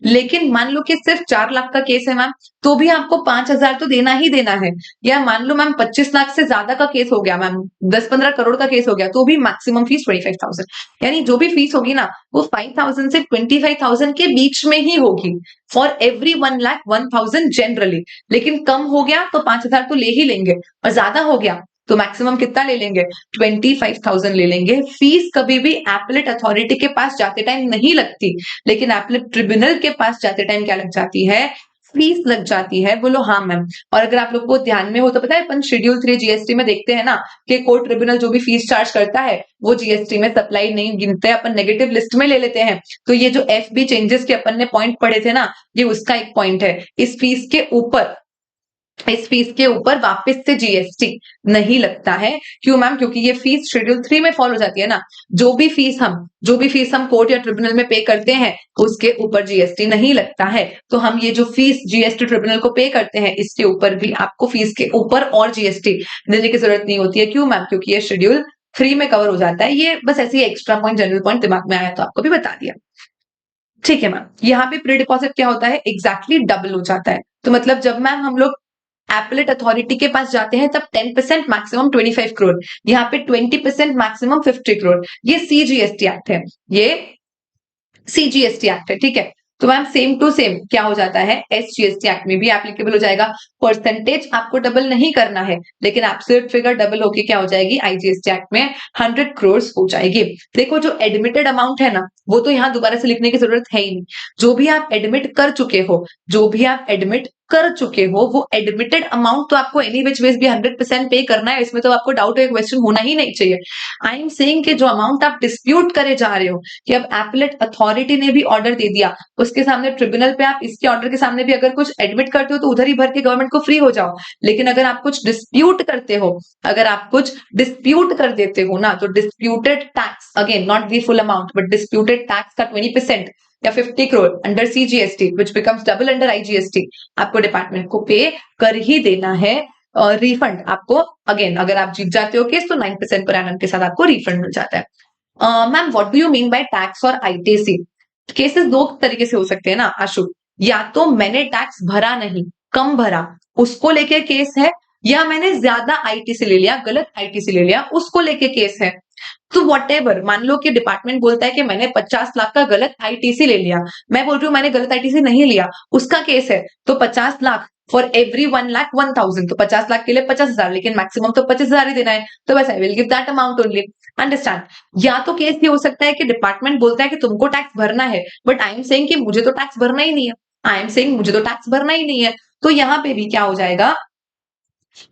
लेकिन मान लो कि सिर्फ 4 लाख का केस है मैम, तो भी आपको 5,000 तो देना ही देना है। या मान लो मैम 25 लाख से ज्यादा का केस हो गया मैम, 10-15 करोड़ का केस हो गया, तो भी मैक्सिमम फीस 25,000। यानी जो भी फीस होगी ना वो 5,000 से 25,000 के बीच में ही होगी फॉर एवरी 1,01,000 जनरली। लेकिन कम हो गया तो 5,000 तो ले ही लेंगे, और ज्यादा हो गया तो मैक्सिमम कितना ले लेंगे? 25,000 ले लेंगे। फीस कभी भी एपलेट अथॉरिटी के पास जाते टाइम नहीं लगती, लेकिन एपलेट ट्रिब्यूनल के पास जाते टाइम क्या लग जाती है? फीस लग जाती है। बोलो हाँ मैम। और अगर आप लोग को ध्यान में हो तो पता है अपन शेड्यूल 3 जीएसटी में देखते हैं ना कि कोर्ट ट्रिब्यूनल जो भी फीस चार्ज करता है वो जीएसटी में सप्लाई नहीं गिनते हैं, अपन नेगेटिव लिस्ट में ले लेते हैं। तो ये जो एफबी चेंजेस के अपन ने पॉइंट पढ़े थे ना, ये उसका एक पॉइंट है। इस फीस के ऊपर वापस से जीएसटी नहीं लगता है। क्यों मैम? क्योंकि ये फीस शेड्यूल 3 में फॉलो जाती है ना। जो भी फीस हम कोर्ट या ट्रिब्यूनल में पे करते हैं उसके ऊपर जीएसटी नहीं लगता है। तो हम ये जो फीस जीएसटी ट्रिब्यूनल को पे करते हैं इसके ऊपर भी आपको फीस के ऊपर और जीएसटी देने की जरूरत नहीं होती है। क्यों मैम? क्योंकि ये शेड्यूल 3 में कवर हो जाता है। ये बस ऐसी एक्स्ट्रा पॉइंट, जनरल पॉइंट दिमाग में आया तो आपको भी बता दिया। ठीक है मैम। यहाँ पे प्री डिपॉजिट क्या होता है? एग्जैक्टली डबल हो जाता है। तो मतलब जब मैम हम लोग एपलेट अथॉरिटी के पास जाते हैं तब 10% मैक्सिमम 25 करोड़, यहाँ पे 20% मैक्सिमम 50 करोड़। ये सीजीएसटी एक्ट है, ये सीजीएसटी एक्ट है। ठीक है, तो मैम सेम टू सेम क्या हो जाता है? एसजीएसटी एक्ट में भी एप्लीकेबल हो जाएगा। परसेंटेज आपको डबल नहीं करना है, लेकिन एब्सोल्यूट फिगर डबल होके क्या हो जाएगी? आईजीएसटी एक्ट में 100 करोड़ हो जाएगी। देखो जो एडमिटेड अमाउंट है ना वो तो यहाँ दोबारा से लिखने की जरूरत है ही नहीं। जो भी आप एडमिट कर चुके हो, वो एडमिटेड अमाउंट तो आपको एनी विच वेज भी 100% पे करना है। इसमें तो आपको डाउट या क्वेश्चन होना ही नहीं चाहिए। आई एम सेइंग कि जो अमाउंट आप डिस्प्यूट करे जा रहे हो कि अब एपलेट अथॉरिटी ने भी ऑर्डर दे दिया, उसके सामने ट्रिब्यूनल पे आप इसके ऑर्डर के सामने भी अगर कुछ एडमिट करते हो तो उधर ही भर के गवर्नमेंट को फ्री हो जाओ। लेकिन अगर आप कुछ डिस्प्यूट करते हो, अगर आप कुछ डिस्प्यूट कर देते हो ना, तो disputed tax, again not the full amount but disputed tax का 20% या 50 crore under CGST which becomes double under IGST, आपको डिपार्टमेंट को पे कर ही देना है। रिफंड आपको, अगेन अगर आप जीत जाते हो केस तो 9% पर एनम के साथ आपको रिफंड मिल जाता है। Ma'am what do you mean by tax और आईटीसी? केसेस दो तरीके से हो सकते हैं ना आशु, या तो मैंने टैक्स भरा नहीं, कम भरा, उसको लेके केस है, या मैंने ज्यादा आईटीसी ले लिया, गलत आईटीसी ले लिया, उसको लेके केस है। तो व्हाटएवर, मान लो कि डिपार्टमेंट बोलता है कि मैंने 50 लाख का गलत आईटीसी ले लिया, मैं बोल रही हूँ मैंने गलत आईटीसी नहीं लिया, उसका केस है। तो 50 लाख फॉर एवरी 1,01,000, तो 50 लाख के लिए 50,000, लेकिन मैक्सिमम तो 25,000 ही देना है, तो बस I will give that amount only. Understand? या तो केस ये हो सकता है कि डिपार्टमेंट बोलता है कि तुमको टैक्स भरना है, बट आई एम सेइंग कि मुझे तो टैक्स भरना ही नहीं है, तो यहाँ पे भी क्या हो जाएगा?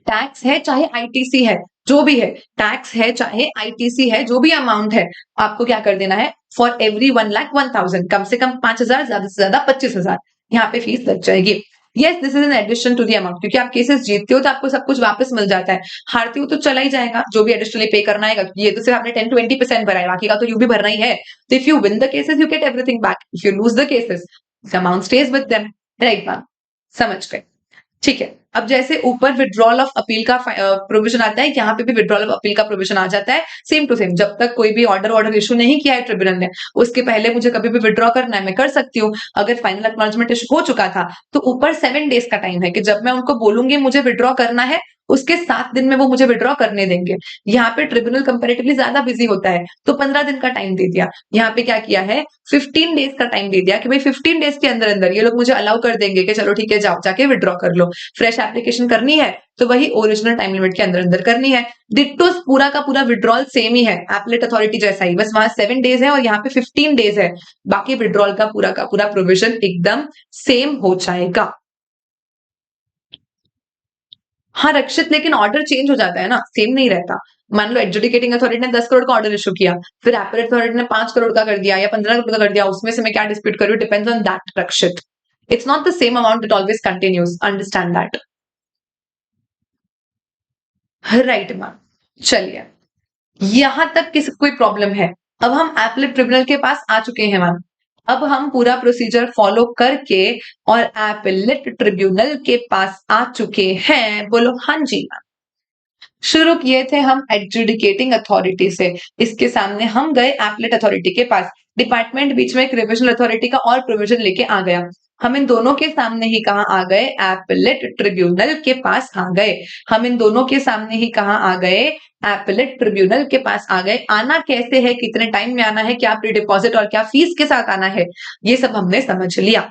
टैक्स है चाहे आईटीसी है, जो भी है, टैक्स है चाहे आईटीसी है, जो भी अमाउंट है, आपको क्या कर देना है? फॉर एवरी 1,01,000 कम से कम 5,000, ज्यादा से ज्यादा 25,000 यहाँ पे फीस लग जाएगी। Yes, this is an addition to the amount, क्योंकि आप केसेस जीतते हो तो आपको सब कुछ वापस मिल जाता है, हारते हो तो चला ही जाएगा, जो भी एडिशनली पे करना है। ये तो सिर्फ आपने 10-20% भरा है, बाकी का तो यू भी भरना ही है। तो if you win the cases you get everything back, if you lose the cases the amount stage with them. Right ma'am, समझ गए? ठीक है। अब जैसे ऊपर विड्रॉल ऑफ अपील का प्रोविजन आता है, यहाँ पे भी विड्रॉल ऑफ अपील का प्रोविजन आ जाता है। सेम टू सेम, जब तक कोई भी ऑर्डर इशू नहीं किया है ट्रिब्यूनल ने, उसके पहले मुझे कभी भी विड्रॉ करना है, मैं कर सकती हूँ। अगर फाइनल एक्नॉलेजमेंट इशू हो चुका था तो ऊपर 7 डेज का टाइम है कि जब मैं उनको बोलूंगी मुझे विड्रॉ करना है, उसके 7 दिन में वो मुझे विड्रॉ करने देंगे। यहाँ पे ट्रिब्यूनल कंपेरेटिवली ज्यादा बिजी होता है तो 15 दिन का टाइम दे दिया। यहाँ पे क्या किया है? 15 डेज का टाइम दे दिया कि भाई 15 डेज के अंदर अंदर ये लोग मुझे अलाउ कर देंगे कि चलो ठीक है, जाओ जाके विड्रॉ कर लो। फ्रेश एप्लीकेशन करनी है तो वही ओरिजिनल टाइम लिमिट के अंदर अंदर करनी है। डिट्टो पूरा का पूरा विड्रॉल सेम ही है, एपलेट अथॉरिटी जैसा ही, बस वहां 7 डेज है और यहाँ पे 15 डेज है। बाकी विड्रॉल का पूरा प्रोविजन एकदम सेम हो जाएगा। हाँ रक्षित, लेकिन ऑर्डर चेंज हो जाता है ना, सेम नहीं रहता। मान लो एडजुडिकेटिंग अथॉरिटी ने 10 करोड़ का ऑर्डर इशू किया, फिर एपेलेट अथॉरिटी ने 5 करोड़ का कर दिया या 15 करोड़ का कर दिया, उसमें से मैं क्या डिस्प्यूट कर रही हूँ, depends on that Rakshit. It's not the same amount, it always continues, understand that. Right ma'am, चलिए यहां तक किसी कोई प्रॉब्लम है? अब हम एपेलेट ट्रिब्यूनल के पास आ चुके हैं मैम। अब हम पूरा प्रोसीजर फॉलो करके और एपेलेट ट्रिब्यूनल के पास आ चुके हैं। बोलो हाँ जी मैम। शुरू किए थे हम एडजुडिकेटिंग अथॉरिटी से, इसके सामने हम गए एपेलेट अथॉरिटी के पास। डिपार्टमेंट बीच में एक रिविजनल अथॉरिटी का और प्रोविजन लेके आ गया। हम इन दोनों के सामने ही कहा आ गए, एपेलेट ट्रिब्यूनल के पास आ गए। हम इन दोनों के सामने ही कहा आ गए, एपेलेट ट्रिब्यूनल के पास आ गए। आना कैसे है, कितने टाइम में आना है, क्या प्री डिपॉजिट और क्या फीस के साथ आना है, ये सब हमने समझ लिया।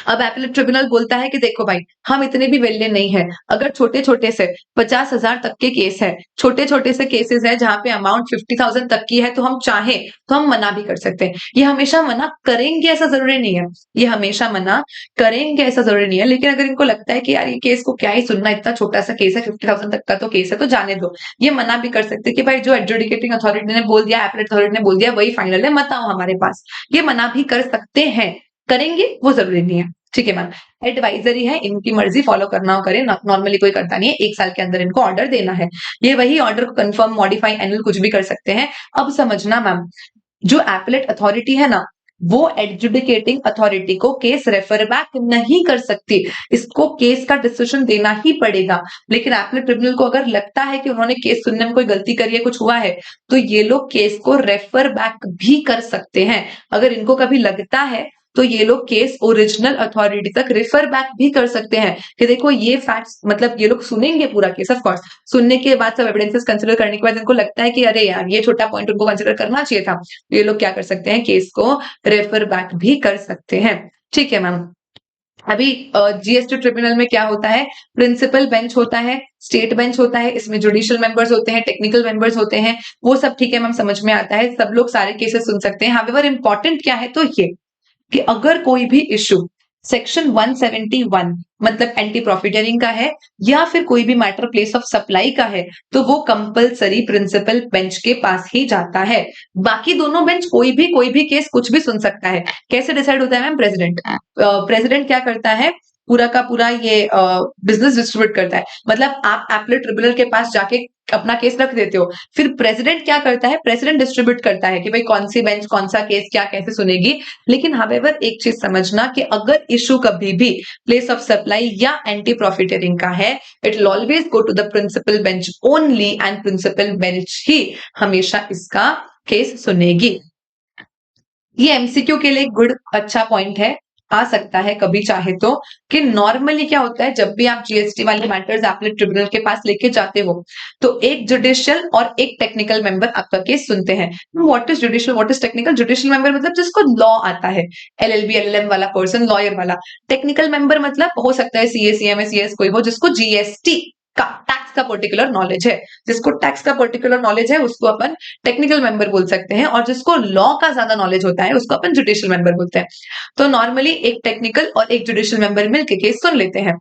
अब एपेलेट ट्रिब्यूनल बोलता है कि देखो भाई, हम इतने भी वेल्ले नहीं है। अगर छोटे छोटे से 50,000 तक के केस है, छोटे छोटे से केसेस है जहां पे अमाउंट 50,000 तक की है, तो हम चाहे तो हम मना भी कर सकते हैं। ये हमेशा मना करेंगे ऐसा जरूरी नहीं है, ये हमेशा मना करेंगे ऐसा जरूरी नहीं है। लेकिन अगर इनको लगता है कि यार ये केस को क्या ही सुनना, इतना छोटा सा केस है, 50,000 तक का तो केस है, तो जाने दो, ये मना भी कर सकते हैं कि भाई जो एडजुडिकेटिंग अथॉरिटी ने बोल दिया, एपेलेट अथॉरिटी ने बोल दिया, वही फाइनल है, मत आओ हमारे पास। ये मना भी कर सकते हैं, करेंगे वो जरूरी नहीं है। ठीक है मैम, एडवाइजरी है, इनकी मर्जी, फॉलो करना हो करें, नॉर्मली कोई करता नहीं है। 1 साल के अंदर इनको ऑर्डर देना है, ये वही ऑर्डर को कंफर्म, मॉडिफाई, एनुअल कुछ भी कर सकते हैं। अब समझना मैम, जो एपेलेट अथॉरिटी है ना, वो एडजुडिकेटिंग अथॉरिटी को केस रेफर बैक नहीं कर सकती, इसको केस का डिसीजन देना ही पड़ेगा। लेकिन एपेलेट ट्रिब्यूनल को अगर लगता है कि उन्होंने केस सुनने में कोई गलती करी है, कुछ हुआ है, तो ये लोग केस को रेफर बैक भी कर सकते हैं। अगर इनको कभी लगता है तो ये लोग केस ओरिजिनल अथॉरिटी तक रेफर बैक भी कर सकते हैं कि देखो ये फैक्ट्स, मतलब ये लोग सुनेंगे पूरा केस, ऑफ कोर्स सुनने के बाद सब एविडेंसेस कंसीडर करने के बाद इनको लगता है कि अरे यार ये छोटा पॉइंट उनको कंसीडर करना चाहिए था, तो ये लोग क्या कर सकते हैं, केस को रेफर बैक भी कर सकते हैं। ठीक है मैम। अभी जीएसटी ट्रिब्यूनल में क्या होता है, प्रिंसिपल बेंच होता है, स्टेट बेंच होता है, इसमें जुडिशियल मेंबर्स होते हैं, टेक्निकल मेंबर्स होते हैं, वो सब ठीक है मैम, समझ में आता है, सब लोग सारे केसेस सुन सकते हैं। हाउएवर इंपॉर्टेंट क्या है, तो ये कि अगर कोई भी इशू सेक्शन 171 मतलब एंटी प्रॉफिटियरिंग का है, या फिर कोई भी मैटर प्लेस ऑफ सप्लाई का है, तो वो कंपलसरी प्रिंसिपल बेंच के पास ही जाता है। बाकी दोनों बेंच कोई भी केस कुछ भी सुन सकता है। कैसे डिसाइड होता है मैम, प्रेसिडेंट प्रेसिडेंट क्या करता है, पूरा का पूरा ये बिजनेस डिस्ट्रीब्यूट करता है। मतलब आप एपेलेट ट्रिब्यूनल के पास जाके अपना केस रख देते हो, फिर प्रेसिडेंट क्या करता है, प्रेसिडेंट डिस्ट्रीब्यूट करता है कि भाई कौन सी बेंच कौन सा केस क्या कैसे सुनेगी। लेकिन हावेवर एक चीज समझना कि अगर इशू कभी भी प्लेस ऑफ सप्लाई या एंटी प्रॉफिटियरिंग का है, it will always go to the principal bench only, and principal bench ही हमेशा इसका केस सुनेगी। ये एमसीक्यू के लिए गुड अच्छा पॉइंट है, आ सकता है कभी चाहे तो, कि नॉर्मली क्या होता है, जब भी आप जीएसटी वाले मैटर्स एपेलेट ट्रिब्यूनल के पास लेके जाते हो, तो एक जुडिशियल और एक टेक्निकल मेंबर आपका केस सुनते हैं। What is judicial, what is technical? Judicial member मतलब जिसको लॉ आता है, एलएलबी एलएलएम वाला पर्सन, लॉयर वाला। टेक्निकल मेंबर मतलब हो सकता है सीए सीएमए सीएस कोई हो जिसको जीएसटी का, टैक्स का पर्टिकुलर नॉलेज है। जिसको टैक्स का पर्टिकुलर नॉलेज है उसको अपन टेक्निकल मेंबर बोल सकते हैं, और जिसको लॉ का ज्यादा नॉलेज होता है उसको अपन जुडिशियल मेंबर बोलते हैं। तो नॉर्मली एक टेक्निकल और एक जुडिशियल मेंबर मिलकर केस सुन लेते हैं।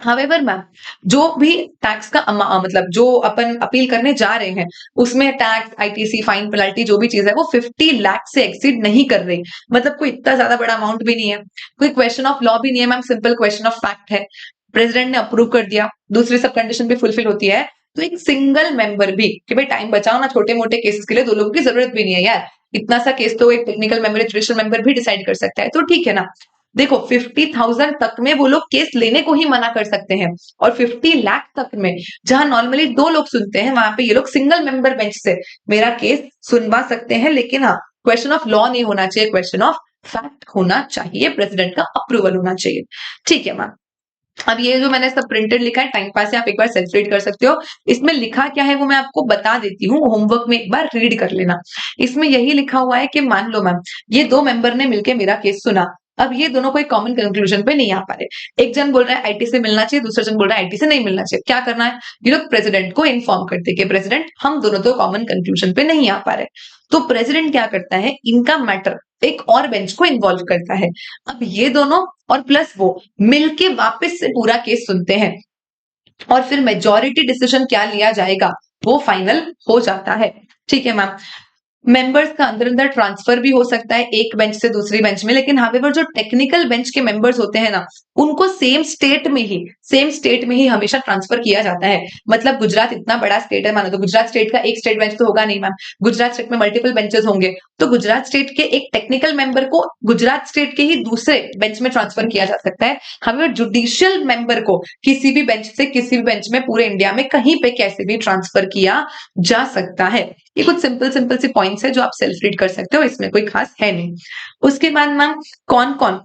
हावेवर मैम, जो भी टैक्स का मतलब जो अपन अपील करने जा रहे हैं, उसमें टैक्स, आईटीसी, फाइन, पेनल्टी जो भी चीज है वो 50 लाख से एक्सीड नहीं कर रही। मतलब कोई इतना ज्यादा बड़ा अमाउंट भी नहीं है, कोई क्वेश्चन ऑफ लॉ भी नहीं है ma'am, simple question of fact है। प्रेसिडेंट ने अप्रूव कर दिया, दूसरी सब कंडीशन भी फुलफिल होती है, तो एक सिंगल मेंबर भी कि भाई टाइम बचाओ ना, छोटे मोटे केसेस के लिए 2 लोगों की जरूरत भी नहीं है यार, इतना सा केस तो एक टेक्निकल मेंबर, जुडिशियल मेंबर भी डिसाइड कर सकता है, तो ठीक है ना। देखो 50,000 तक में वो लोग केस लेने को ही मना कर सकते हैं, और 50 लाख तक में जहां नॉर्मली 2 लोग सुनते हैं, वहां पे ये लोग सिंगल मेंबर बेंच से मेरा केस सुनवा सकते हैं। लेकिन हाँ, क्वेश्चन ऑफ लॉ नहीं होना चाहिए, क्वेश्चन ऑफ फैक्ट होना चाहिए, प्रेसिडेंट का अप्रूवल होना चाहिए। ठीक है मैम। अब ये जो मैंने सब प्रिंटेड लिखा है, टाइम पास है, आप एक बार सेल्फ रीड कर सकते हो। इसमें लिखा क्या है वो मैं आपको बता देती हूँ, होमवर्क में एक बार रीड कर लेना। इसमें यही लिखा हुआ है कि मान लो मैम, ये 2 मेंबर ने मिलकर मेरा केस सुना। अब ये दोनों कोई कॉमन कंक्लूजन पे नहीं आ पा रहे, एक जन बोल रहा है आईटी से मिलना चाहिए, दूसरा जन बोल रहा है आईटी से नहीं मिलना चाहिए। क्या करना है, ये लोग प्रेसिडेंट को इन्फॉर्म करते कि प्रेसिडेंट, हम दोनों तो कॉमन कंक्लूजन पे नहीं आ पा रहे। तो प्रेसिडेंट क्या करता है, इनका मैटर एक और बेंच को इन्वॉल्व करता है। अब ये दोनों और प्लस वो मिलके वापस से पूरा केस सुनते हैं। और फिर मेजॉरिटी डिसीजन क्या लिया जाएगा वो फाइनल हो जाता है। ठीक है मैम। मेंबर्स का अंदर अंदर ट्रांसफर भी हो सकता है एक बेंच से दूसरी बेंच में, लेकिन हावेवर जो टेक्निकल बेंच के मेंबर्स होते हैं ना, उनको सेम स्टेट में ही हमेशा ट्रांसफर किया जाता है। मतलब गुजरात इतना बड़ा स्टेट है, मानो तो गुजरात स्टेट का एक स्टेट बेंच तो होगा नहीं मैम, गुजरात स्टेट में मल्टीपल बेंचेस होंगे, तो गुजरात स्टेट के एक टेक्निकल मेंबर को गुजरात स्टेट के ही दूसरे बेंच में ट्रांसफर किया जा सकता है। हावेवर जुडिशियल मेंबर को किसी भी बेंच से किसी भी बेंच में पूरे इंडिया में कहीं पे कैसे भी ट्रांसफर किया जा सकता है। ये कुछ सिंपल सिंपल सी पॉइंट्स है जो आप सेल्फ रीड कर सकते हो, इसमें कोई खास है नहीं। उसके बाद मैम कौन कौन,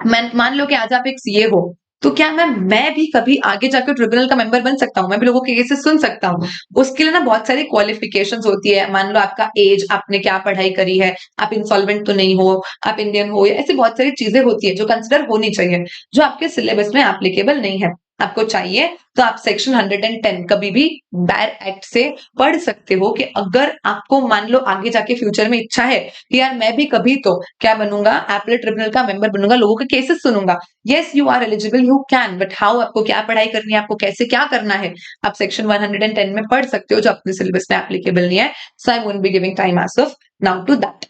मान लो कि आज आप एक सीए हो, तो क्या मैं भी कभी आगे जाकर ट्रिब्यूनल का मेंबर बन सकता हूँ, मैं भी लोगों के केसेस सुन सकता हूँ? उसके लिए ना बहुत सारी क्वालिफिकेशंस होती है। मान लो आपका एज, आपने क्या पढ़ाई करी है, आप इंसॉल्वेंट तो नहीं हो, आप इंडियन हो, या ऐसी बहुत सारी चीजें होती है जो कंसिडर होनी चाहिए, जो आपके सिलेबस में एप्लीकेबल नहीं है। आपको चाहिए तो आप सेक्शन 110 कभी भी बैर एक्ट से पढ़ सकते हो, कि अगर आपको मान लो आगे जाके फ्यूचर में इच्छा है कि यार मैं भी कभी तो क्या बनूंगा, एपलेट ट्रिब्यूनल का मेंबर बनूंगा, लोगों के केसेस सुनूंगा। Yes you are eligible, you can, but how, आपको क्या पढ़ाई करनी है, आपको कैसे क्या करना है, आप सेक्शन 110 में पढ़ सकते हो, जो अपने सिलेबस में एप्लीकेबल नहीं है। So I won't be giving time as of now to that.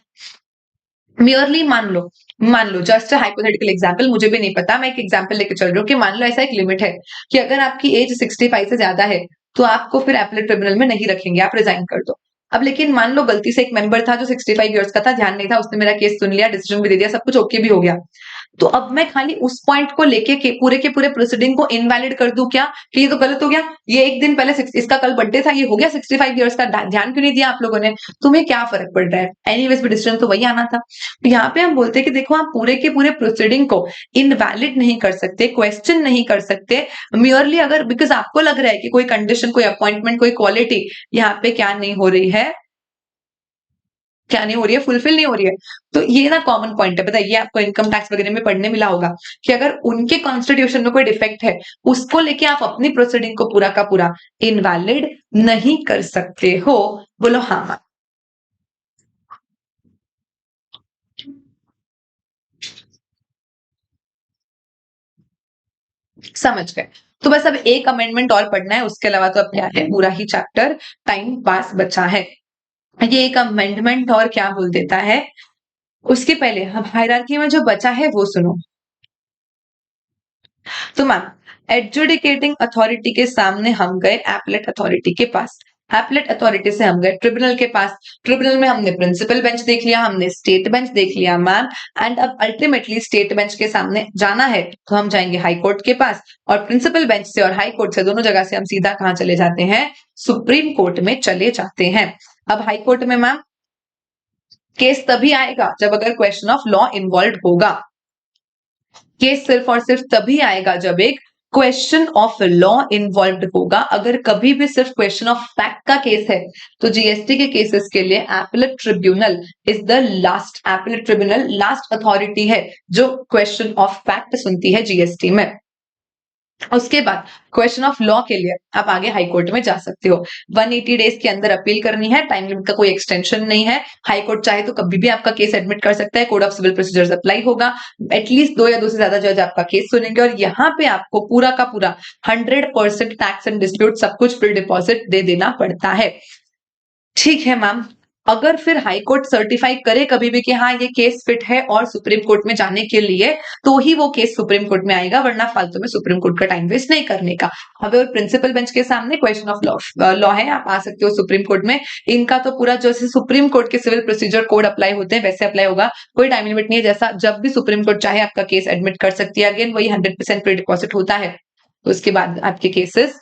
Merely मान लो जस्ट हाइपोथेटिकल एग्जांपल, मुझे भी नहीं पता, मैं एक एग्जांपल लेके चल रही हूँ कि मान लो ऐसा एक लिमिट है कि अगर आपकी एज 65 से ज्यादा है तो आपको फिर एपलेट ट्रिब्यूनल में नहीं रखेंगे, आप रिजाइन कर दो। अब लेकिन मान लो गलती से एक मेंबर था जो 65 ईयर्स का था, ध्यान नहीं था, उसने मेरा केस सुन लिया, डिसीजन भी दे दिया, सब कुछ ओके भी हो गया, तो अब मैं खाली उस पॉइंट को लेके के पूरे प्रोसीडिंग को इनवैलिड कर दूं क्या, कि ये तो गलत हो गया, ये एक दिन पहले इसका कल बर्थडे था, ये हो गया 65 ईयर्स का, ध्यान क्यों नहीं दिया आप लोगों ने, तुम्हें क्या फर्क पड़ रहा है, एनीवेज भी डिसीजन तो वही आना था। तो यहाँ पे हम बोलते हैं कि देखो, आप पूरे के पूरे प्रोसीडिंग को इनवैलिड नहीं कर सकते, क्वेश्चन नहीं कर सकते, म्योरली अगर बिकॉज आपको लग रहा है कि कोई कंडीशन, कोई अपॉइंटमेंट, कोई क्वालिटी यहाँ पे क्या नहीं हो रही है, क्या नहीं हो रही है, फुलफिल नहीं हो रही है। तो ये ना कॉमन पॉइंट है, बताइए आपको इनकम टैक्स वगैरह में पढ़ने मिला होगा कि अगर उनके कॉन्स्टिट्यूशन में कोई डिफेक्ट है, उसको लेके आप अपनी प्रोसीडिंग को पूरा का पूरा इनवैलिड नहीं कर सकते हो। बोलो हाँ। समझ गए। तो बस अब एक अमेंडमेंट और पढ़ना है, उसके अलावा तो अब क्या है, पूरा ही चैप्टर टाइम पास बचा है। ये एक अमेंडमेंट और क्या बोल देता है, उसके पहले हम हायरार्की में जो बचा है वो सुनो। तो मैम, एडजुडिकेटिंग अथॉरिटी के सामने हम गए एपलेट अथॉरिटी के पास, एपलेट अथॉरिटी से हम गए ट्रिब्यूनल के पास, ट्रिब्यूनल में हमने प्रिंसिपल बेंच देख लिया, हमने स्टेट बेंच देख लिया मैम, एंड अब अल्टीमेटली स्टेट बेंच के सामने जाना है तो हम जाएंगे हाई कोर्ट के पास, और प्रिंसिपल बेंच से और हाई कोर्ट से, दोनों जगह से हम सीधा कहां चले जाते हैं, सुप्रीम कोर्ट में चले जाते हैं। अब हाई कोर्ट में मैम केस तभी आएगा जब अगर क्वेश्चन ऑफ लॉ इन्वॉल्व होगा, केस सिर्फ और सिर्फ तभी आएगा जब एक क्वेश्चन ऑफ लॉ इन्वॉल्व होगा। अगर कभी भी सिर्फ क्वेश्चन ऑफ फैक्ट का केस है तो जीएसटी के केसेस के लिए appellate tribunal is the last, appellate tribunal last authority है जो क्वेश्चन ऑफ फैक्ट सुनती है जीएसटी में। उसके बाद क्वेश्चन ऑफ लॉ के लिए आप आगे हाई कोर्ट में जा सकते हो, 180 डेज के अंदर अपील करनी है, टाइम लिमिट का कोई एक्सटेंशन नहीं है, हाई कोर्ट चाहे तो कभी भी आपका केस एडमिट कर सकता है, code of civil procedures apply होगा, एटलीस्ट 2 या 2 से ज्यादा जज आपका केस सुनेंगे, और यहाँ पे आपको पूरा का पूरा 100% टैक्स एंड डिस्प्यूट सब कुछ प्री डिपॉजिट दे देना पड़ता है। ठीक है मैम। अगर फिर हाई कोर्ट सर्टिफाई करे कभी भी कि हाँ ये केस फिट है और सुप्रीम कोर्ट में जाने के लिए, तो ही वो केस सुप्रीम कोर्ट में आएगा, वरना फालतू में सुप्रीम कोर्ट का टाइम वेस्ट नहीं करने का। अगर प्रिंसिपल बेंच के सामने क्वेश्चन ऑफ लॉ है, आप आ सकते हो सुप्रीम कोर्ट में, इनका तो पूरा जैसे सुप्रीम कोर्ट के सिविल प्रोसीजर कोड अप्लाई होते हैं वैसे अप्लाई होगा, कोई टाइम लिमिट नहीं है, जैसा जब भी सुप्रीम कोर्ट चाहे आपका केस एडमिट कर सकती है, अगेन वही 100% प्री डिपॉजिट होता है, तो उसके बाद आपके केसेस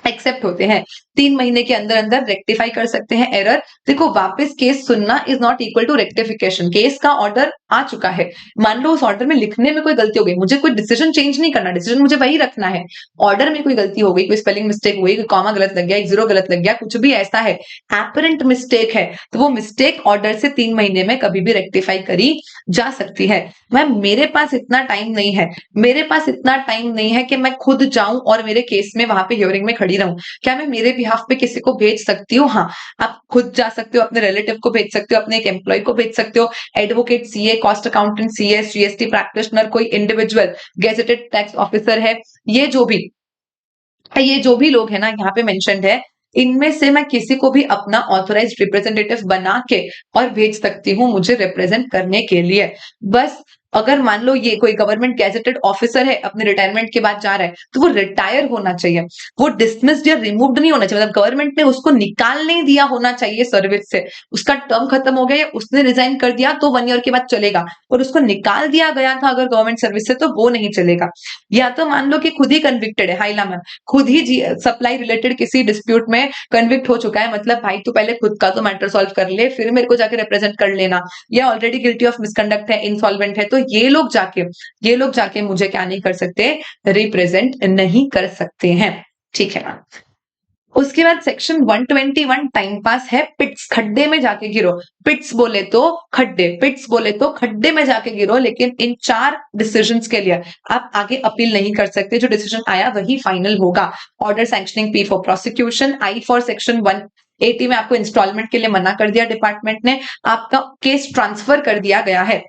एक्सेप्ट होते हैं, 3 महीने के अंदर अंदर रेक्टिफाई कर सकते हैं एरर। देखो, वापस केस सुनना is not equal to rectification, case का ऑर्डर आ चुका है, मान लो उस ऑर्डर में लिखने में कोई गलती हो गई, मुझे कोई डिसीजन चेंज नहीं करना, डिसीजन मुझे वही रखना है, ऑर्डर में कोई गलती हो गई, कोई स्पेलिंग मिस्टेक हुई, कोई कॉमा गलत लग गया, एक जीरो गलत लग गया, कुछ भी ऐसा है, एपरेंट मिस्टेक है, तो वो मिस्टेक ऑर्डर से 3 महीने में कभी भी रेक्टिफाई करी जा सकती है। मैम मेरे पास इतना टाइम नहीं है, मेरे पास इतना टाइम नहीं है कि मैं खुद जाऊं और मेरे केस में वहां पे हियरिंग में खड़ी रहूं, क्या मैं मेरे बिहाफ पे किसी को भेज सकती हूँ? हाँ, आप खुद जा सकते हो, अपने रिलेटिव को भेज सकते हो, अपने एक एम्प्लॉय को भेज सकते हो, advocate, CA, cost accountant, CS, GST practitioner, कोई इंडिविजुअल गेजेटेड टैक्स ऑफिसर है, ये जो भी ये जो भी लोग हैं ना यहाँ पे मेंशन्ड है, इनमें से मैं किसी को भी अपना ऑथराइज्ड रिप्रेजेंटेटिव बना के और भेज सकती हूँ मुझे रिप्रेजेंट करने के लिए। बस अगर मान लो ये कोई गवर्नमेंट गैजेटेड ऑफिसर है, अपने रिटायरमेंट के बाद जा रहा है, तो वो रिटायर होना चाहिए, वो डिसमिस्ड या रिमूव्ड नहीं होना चाहिए, मतलब गवर्नमेंट ने उसको निकाल नहीं दिया होना चाहिए सर्विस से। उसका टर्म खत्म हो गया या उसने रिजाइन कर दिया तो 1 ईयर के बाद चलेगा, और उसको निकाल दिया गया था अगर गवर्नमेंट सर्विस से तो वो नहीं चलेगा। या तो मान लो कि खुद ही कन्विक्टेड है, हाइला मैम खुद ही सप्लाई रिलेटेड किसी डिस्प्यूट में कन्विक्ट हो चुका है, मतलब भाई तू पहले खुद का तो मैटर सॉल्व कर ले, फिर मेरे को जाके रिप्रेजेंट कर लेना, या ऑलरेडी गिल्टी ऑफ मिसकंडक्ट है, इंसॉल्वेंट है, तो ये लोग जाके मुझे क्या नहीं कर सकते, रिप्रेजेंट नहीं कर सकते हैं। ठीक है मैम। उसके बाद सेक्शन 121 टाइम पास है, पिट्स खड्डे में जाके गिरो। पिट्स बोले तो खड्डे, पिट्स बोले तो खड्डे में जाके गिरो, लेकिन इन 4 डिसीजंस के लिए आप आगे अपील नहीं कर सकते, जो डिसीजन आया वही फाइनल होगा। Order sanctioning, P for prosecution, I for section 180 में आपको इंस्टॉलमेंट के लिए मना कर दिया डिपार्टमेंट ने, आपका केस ट्रांसफर कर दिया गया है,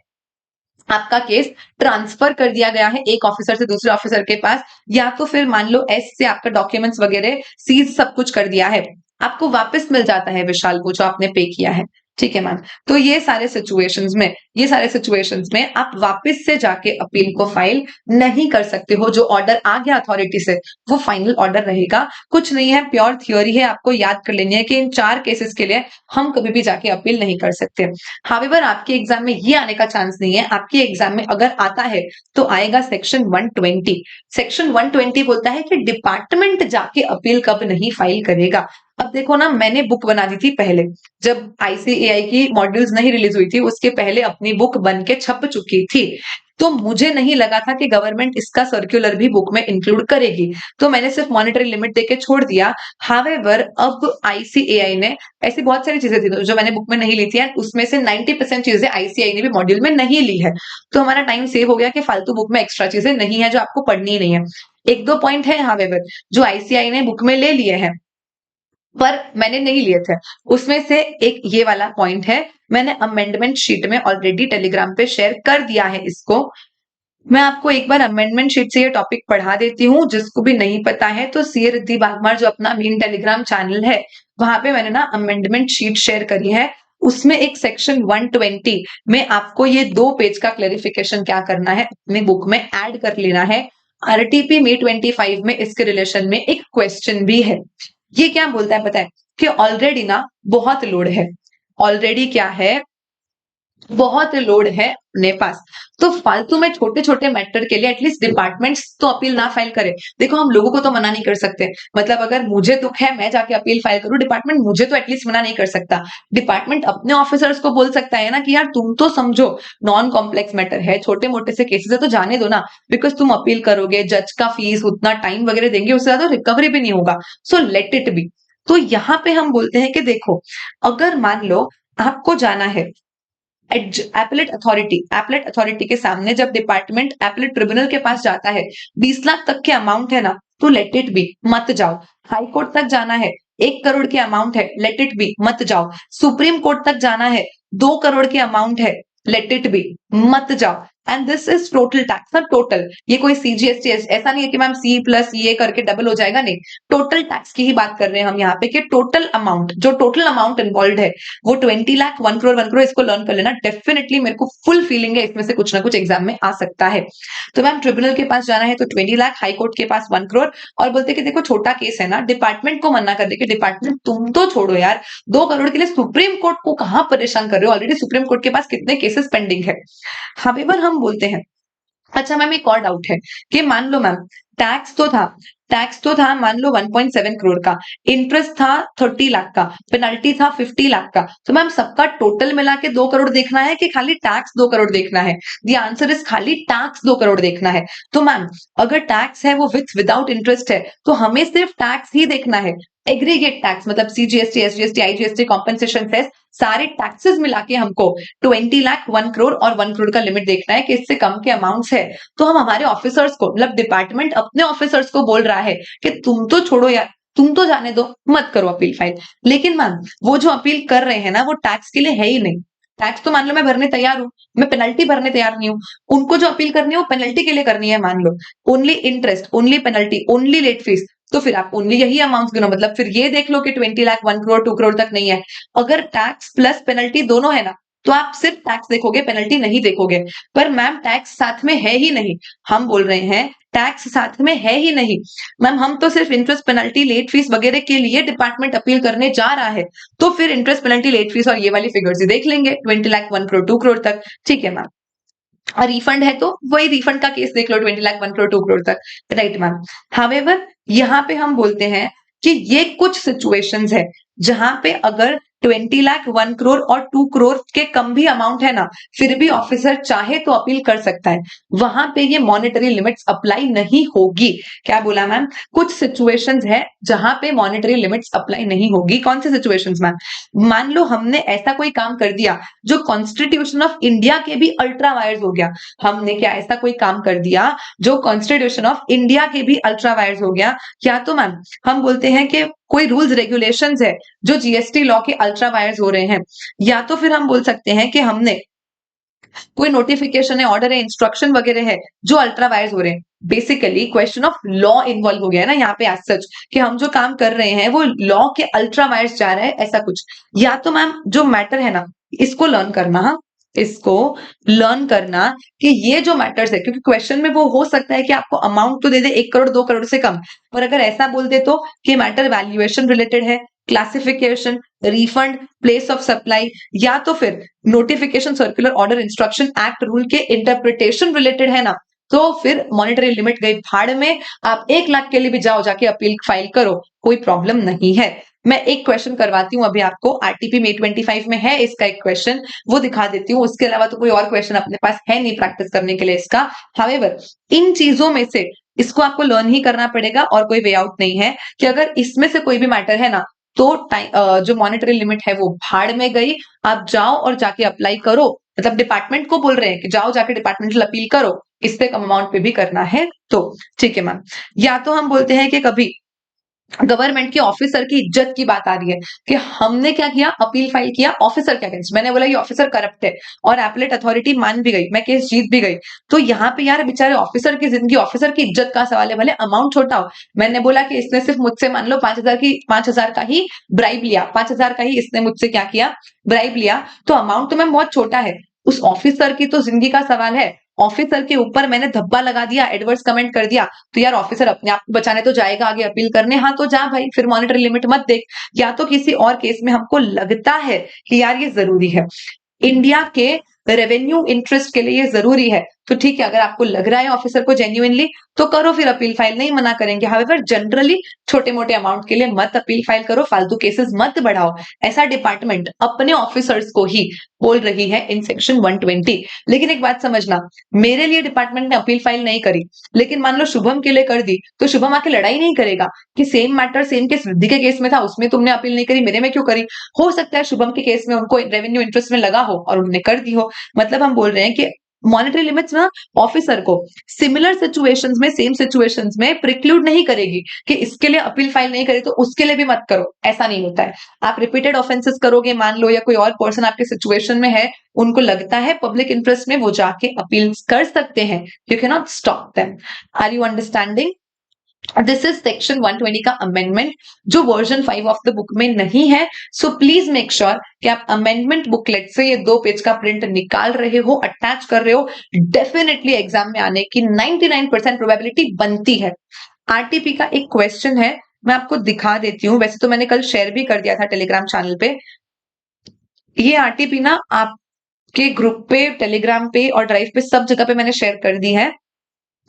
आपका केस ट्रांसफर कर दिया गया है एक ऑफिसर से दूसरे ऑफिसर के पास, या तो फिर मान लो एस से आपका डॉक्यूमेंट्स वगैरह सीज सब कुछ कर दिया है, आपको वापस मिल जाता है विशाल वो जो आपने पे किया है। ठीक है मैम। तो ये सारे सिचुएशंस में आप वापस से जाके अपील को फाइल नहीं कर सकते हो, जो ऑर्डर आ गया अथॉरिटी से वो फाइनल ऑर्डर रहेगा, कुछ नहीं है, प्योर थियोरी है, आपको याद कर लेनी है कि इन 4 केसेस के लिए हम कभी भी जाके अपील नहीं कर सकते। हावेवर आपके एग्जाम में ये आने का चांस नहीं है, आपके एग्जाम में अगर आता है तो आएगा सेक्शन 120। सेक्शन 120 बोलता है कि डिपार्टमेंट जाके अपील कब नहीं फाइल करेगा। अब देखो ना, मैंने बुक बना दी थी पहले, जब आईसीएआई की मॉड्यूल्स नहीं रिलीज हुई थी उसके पहले अपनी बुक बन के छप चुकी थी, तो मुझे नहीं लगा था कि गवर्नमेंट इसका सर्कुलर भी बुक में इंक्लूड करेगी, तो मैंने सिर्फ मॉनेटरी लिमिट देके छोड़ दिया। हावेवर अब आईसीएआई ने, ऐसी बहुत सारी चीजें थी जो मैंने बुक में नहीं ली थी, एंड उसमें से 90% चीजें आईसीआई ने भी मॉड्यूल में नहीं ली है, तो हमारा टाइम सेव हो गया कि फालतू बुक में एक्स्ट्रा चीजें नहीं है जो आपको पढ़नी ही नहीं है। 1-2 पॉइंट है हावेवर जो आईसीआई ने बुक में ले लिए हैं, पर मैंने नहीं लिए थे। उसमें से एक ये वाला पॉइंट है, मैंने अमेंडमेंट शीट में ऑलरेडी टेलीग्राम पे शेयर कर दिया है इसको। मैं आपको एक बार अमेंडमेंट शीट से ये टॉपिक पढ़ा देती हूँ, जिसको भी नहीं पता है तो सीए रिद्धि बागमार जो अपना मेन टेलीग्राम चैनल है, वहां पे मैंने ना अमेंडमेंट शीट शेयर करी है। उसमें एक सेक्शन 120 में आपको ये 2 पेज का क्लेरिफिकेशन क्या करना है, अपनी बुक में ऐड कर लेना है। आरटीपी मे 25 में इसके रिलेशन में एक क्वेश्चन भी है। ये क्या बोलता है पता है, कि ऑलरेडी ना बहुत लोड है, ऑलरेडी क्या है, बहुत लोड है अपने पास, तो फालतू में छोटे छोटे मैटर के लिए एटलीस्ट डिपार्टमेंट्स तो अपील ना फाइल करे। देखो हम लोगों को तो मना नहीं कर सकते, मतलब अगर मुझे दुख है मैं जाके अपील फाइल करूं, डिपार्टमेंट मुझे तो एटलीस्ट मना नहीं कर सकता। डिपार्टमेंट अपने ऑफिसर्स को बोल सकता है ना कि यार तुम तो समझो नॉन कॉम्प्लेक्स मैटर है, छोटे मोटे से केसेस है तो जाने दो ना, बिकॉज तुम अपील करोगे, जज का फीस उतना टाइम वगैरह देंगे, उससे ज्यादा रिकवरी भी नहीं होगा, सो लेट इट बी। तो यहाँ पे हम बोलते हैं कि देखो, अगर मान लो आपको जाना है एपलेट अथॉरिटी के सामने, जब डिपार्टमेंट एपलेट ट्रिब्यूनल के पास जाता है, 20 लाख तक के अमाउंट है ना, तो लेट इट बी, मत जाओ। हाई कोर्ट तक जाना है, 1 करोड़ के अमाउंट है, लेट इट बी, मत जाओ। सुप्रीम कोर्ट तक जाना है, 2 करोड़ के अमाउंट है, लेट इट बी, मत जाओ। And this is total tax, total, ये कोई सीजीएसटी ऐसा नहीं है कि मैम सी प्लस ये करके डबल हो जाएगा, नहीं, टोटल टैक्स की ही बात कर रहे हैं हम यहाँ पे, कि टोटल अमाउंट, जो टोटल अमाउंट इन्वॉल्व है वो 20 लाख, 1 करोड़, इसको लर्न कर लेना। डेफिनेटली मेरे को फुल फीलिंग है इसमें से कुछ ना कुछ एग्जाम में आ सकता है। तो मैम ट्रिब्यूनल के पास जाना है तो 20 लाख, हाई कोर्ट के पास 1 करोड़, और बोलते कि देखो छोटा केस है ना, डिपार्टमेंट को मना कर दे कि डिपार्टमेंट तुम तो छोड़ो यार, 2 करोड़ के लिए सुप्रीम कोर्ट को कहां परेशान कर रहे हो, ऑलरेडी सुप्रीम कोर्ट के पास कितने केसेस पेंडिंग है। हावेवर हम बोलते हैं, अच्छा मैम एक और डाउट है कि मान लो मैम टैक्स तो था मान लो 1.7 करोड़ का, इंटरेस्ट था 30 लाख का, पेनल्टी था 50 लाख का, तो मैम सबका टोटल मिला के 2 करोड़ देखना है कि खाली टैक्स 2 करोड़ देखना है? द आंसर इज खाली टैक्स 2 करोड़ देखना है। तो मैम अगर टैक्स है वो विदाउट इंटरेस्ट है, तो हमें सिर्फ टैक्स ही देखना है, एग्रीगेट टैक्स, मतलब CGST, SGST, IGST, compensation cess, सारे टैक्सेस मिला के हमको 20 लाख, 1 करोड़ और 1 करोड़ का लिमिट देखना है कि इससे कम के अमाउंट्स है तो हम हमारे ऑफिसर्स को, मतलब डिपार्टमेंट अपने ऑफिसर्स को बोल रहा है कि तुम तो छोड़ो यार, तुम तो जाने दो, मत करो अपील फाइल। लेकिन मैम वो जो अपील कर रहे हैं ना वो टैक्स के लिए है ही नहीं, टैक्स तो मान लो मैं भरने तैयार हूँ, मैं पेनल्टी भरने तैयार नहीं हूँ, उनको जो अपील करनी है वो पेनल्टी के लिए करनी है, मान लो only interest, only penalty, only late fees, तो फिर आप ओनली यही अमाउंट गिनो, मतलब फिर ये देख लो कि 20 लाख 1 करोड़ 2 करोड़ तक नहीं है। अगर टैक्स प्लस पेनल्टी दोनों है ना, तो आप सिर्फ टैक्स देखोगे, पेनल्टी नहीं देखोगे। पर मैम टैक्स साथ में है ही नहीं, हम बोल रहे हैं टैक्स साथ में है ही नहीं मैम, हम तो सिर्फ इंटरेस्ट पेनल्टी लेट फीस वगैरह के लिए डिपार्टमेंट अपील करने जा रहा है, तो फिर इंटरेस्ट पेनल्टी लेट फीस और ये वाली फिगर्स ही देख लेंगे 20 लाख 1 करोड़ 2 करोड़ तक, ठीक है मैम। और रिफंड है तो वही रिफंड का केस देख लो 20 लाख 1 करोड़ 2 करोड़ तक, राइट मैम। हावेवर यहाँ पे हम बोलते हैं कि ये कुछ सिचुएशंस है जहां पे अगर 20 लाख 1 करोड़ और 2 करोड़ के कम भी अमाउंट है ना, फिर भी ऑफिसर चाहे तो अपील कर सकता है, वहां पे ये मॉनेटरी लिमिट्स अप्लाई नहीं होगी। क्या बोला मैम? कुछ सिचुएशंस है जहां पे मॉनेटरी लिमिट्स अप्लाई नहीं होगी। कौन से सिचुएशंस मैम? मान लो हमने ऐसा कोई काम कर दिया जो कॉन्स्टिट्यूशन ऑफ इंडिया के भी अल्ट्रा वायर्स हो गया, हमने क्या ऐसा कोई काम कर दिया जो कॉन्स्टिट्यूशन ऑफ इंडिया के भी अल्ट्रा वायर्स हो गया, या तो मैम हम बोलते हैं कि कोई रूल्स रेगुलेशंस है जो जीएसटी लॉ के अल्ट्रा वायर्स हो रहे हैं, या तो फिर हम बोल सकते हैं कि हमने कोई नोटिफिकेशन है, ऑर्डर है, इंस्ट्रक्शन वगैरह है जो अल्ट्रा वायर्स हो रहे हैं। Basically question of law involve हो गया है ना यहाँ पे, एज सच कि हम जो काम कर रहे हैं वो लॉ के अल्ट्रा वायर्स जा रहा है, ऐसा कुछ। या तो मैम जो मैटर है ना, इसको लर्न करना, हाँ इसको लर्न करना कि ये जो मैटर्स है, क्योंकि क्वेश्चन में वो हो सकता है कि आपको अमाउंट तो दे दे 1 करोड़ 2 करोड़ से कम, पर अगर ऐसा बोल दे तो कि मैटर वैल्यूएशन रिलेटेड है, classification, refund, place of supply, या तो फिर notification, circular, order, instruction, act, rule के इंटरप्रिटेशन रिलेटेड है ना, तो फिर मॉनेटरी लिमिट गई भाड़ में। आप 1 लाख के लिए भी जाओ, जाके अपील फाइल करो, कोई प्रॉब्लम नहीं है। मैं एक क्वेश्चन करवाती हूँ अभी आपको, आरटीपी में 25 में है इसका एक क्वेश्चन, वो दिखा देती हूँ। उसके अलावा तो कोई और क्वेश्चन अपने पास है नहीं प्रैक्टिस करने के लिए इसका। हावेवर इन चीजों में से इसको आपको लर्न ही करना पड़ेगा और कोई वे आउट नहीं है कि अगर इसमें से कोई भी मैटर है ना, तो जो मॉनेटरी लिमिट है वो भाड़ में गई, आप जाओ और जाके अप्लाई करो, मतलब डिपार्टमेंट को बोल रहे हैं कि जाओ जाके डिपार्टमेंटल अपील करो, इससे कम अमाउंट पे भी करना है तो, ठीक है मैम। या तो हम बोलते हैं कि कभी गवर्नमेंट के ऑफिसर की इज्जत की बात आ रही है कि हमने क्या किया, अपील फाइल किया ऑफिसर के अगेंस्ट, मैंने बोला ये ऑफिसर करप्ट है और एपलेट अथॉरिटी मान भी गई, मैं केस जीत भी गई, तो यहाँ पे यार बेचारे ऑफिसर की जिंदगी, ऑफिसर की इज्जत का सवाल है, भले अमाउंट छोटा हो। मैंने बोला कि इसने सिर्फ मुझसे मान लो 5,000 का ही ब्राइब लिया, 5,000 का ही इसने मुझसे क्या किया, ब्राइब लिया, तो अमाउंट तो मैम बहुत छोटा है, उस ऑफिसर की तो जिंदगी का सवाल है। ऑफिसर के ऊपर मैंने धब्बा लगा दिया, एडवर्स कमेंट कर दिया, तो यार ऑफिसर अपने आप को बचाने तो जाएगा आगे अपील करने, हाँ तो जा भाई, फिर मॉनेटरी लिमिट मत देख। या तो किसी और केस में हमको लगता है कि यार ये जरूरी है, इंडिया के रेवेन्यू इंटरेस्ट के लिए ये जरूरी है, तो ठीक है, अगर आपको लग रहा है ऑफिसर को जेन्युइनली, तो करो फिर अपील फाइल, नहीं मना करेंगे। हावेवर जनरली छोटे मोटे अमाउंट के लिए मत अपील फाइल करो, फालतू केसेस मत बढ़ाओ, ऐसा डिपार्टमेंट अपने ऑफिसर्स को ही बोल रही है इन सेक्शन 120। लेकिन एक बात समझना, मेरे लिए डिपार्टमेंट ने अपील फाइल नहीं करी, लेकिन मान लो शुभम के लिए कर दी, तो शुभम आके लड़ाई नहीं करेगा कि same matter same case Riddhi के केस में था, उसमें तुमने अपील नहीं करी, मेरे में क्यों करी। हो सकता है शुभम के केस में उनको रेवेन्यू इंटरेस्ट में लगा हो और उन्होंने कर दी हो। मतलब हम बोल रहे हैं कि मॉनेटरी लिमिट्स ना ऑफिसर को सिमिलर सिचुएशंस में, सेम सिचुएशंस में प्रिक्लूड नहीं करेगी कि इसके लिए अपील फाइल नहीं करे तो उसके लिए भी मत करो, ऐसा नहीं होता है। आप रिपीटेड ऑफेंसेस करोगे, मान लो या कोई और पर्सन आपके सिचुएशन में है, उनको लगता है पब्लिक इंटरेस्ट में, वो जाके अपील कर सकते हैं, you can not stop them. Are you understanding? This is section 120 का अमेंडमेंट जो वर्जन 5 ऑफ द बुक में नहीं है, सो प्लीज मेक श्योर कि आप अमेंडमेंट बुकलेट से ये 2 पेज का प्रिंट निकाल रहे हो, अटैच कर रहे हो, डेफिनेटली एग्जाम में आने की 99% प्रोबेबिलिटी बनती है। आरटीपी का एक क्वेश्चन है, मैं आपको दिखा देती हूँ, वैसे तो मैंने कल शेयर भी कर दिया था टेलीग्राम चैनल पे। ये आरटीपी ना आपके ग्रुप पे, टेलीग्राम पे और ड्राइव पे सब जगह पे मैंने शेयर कर दी है।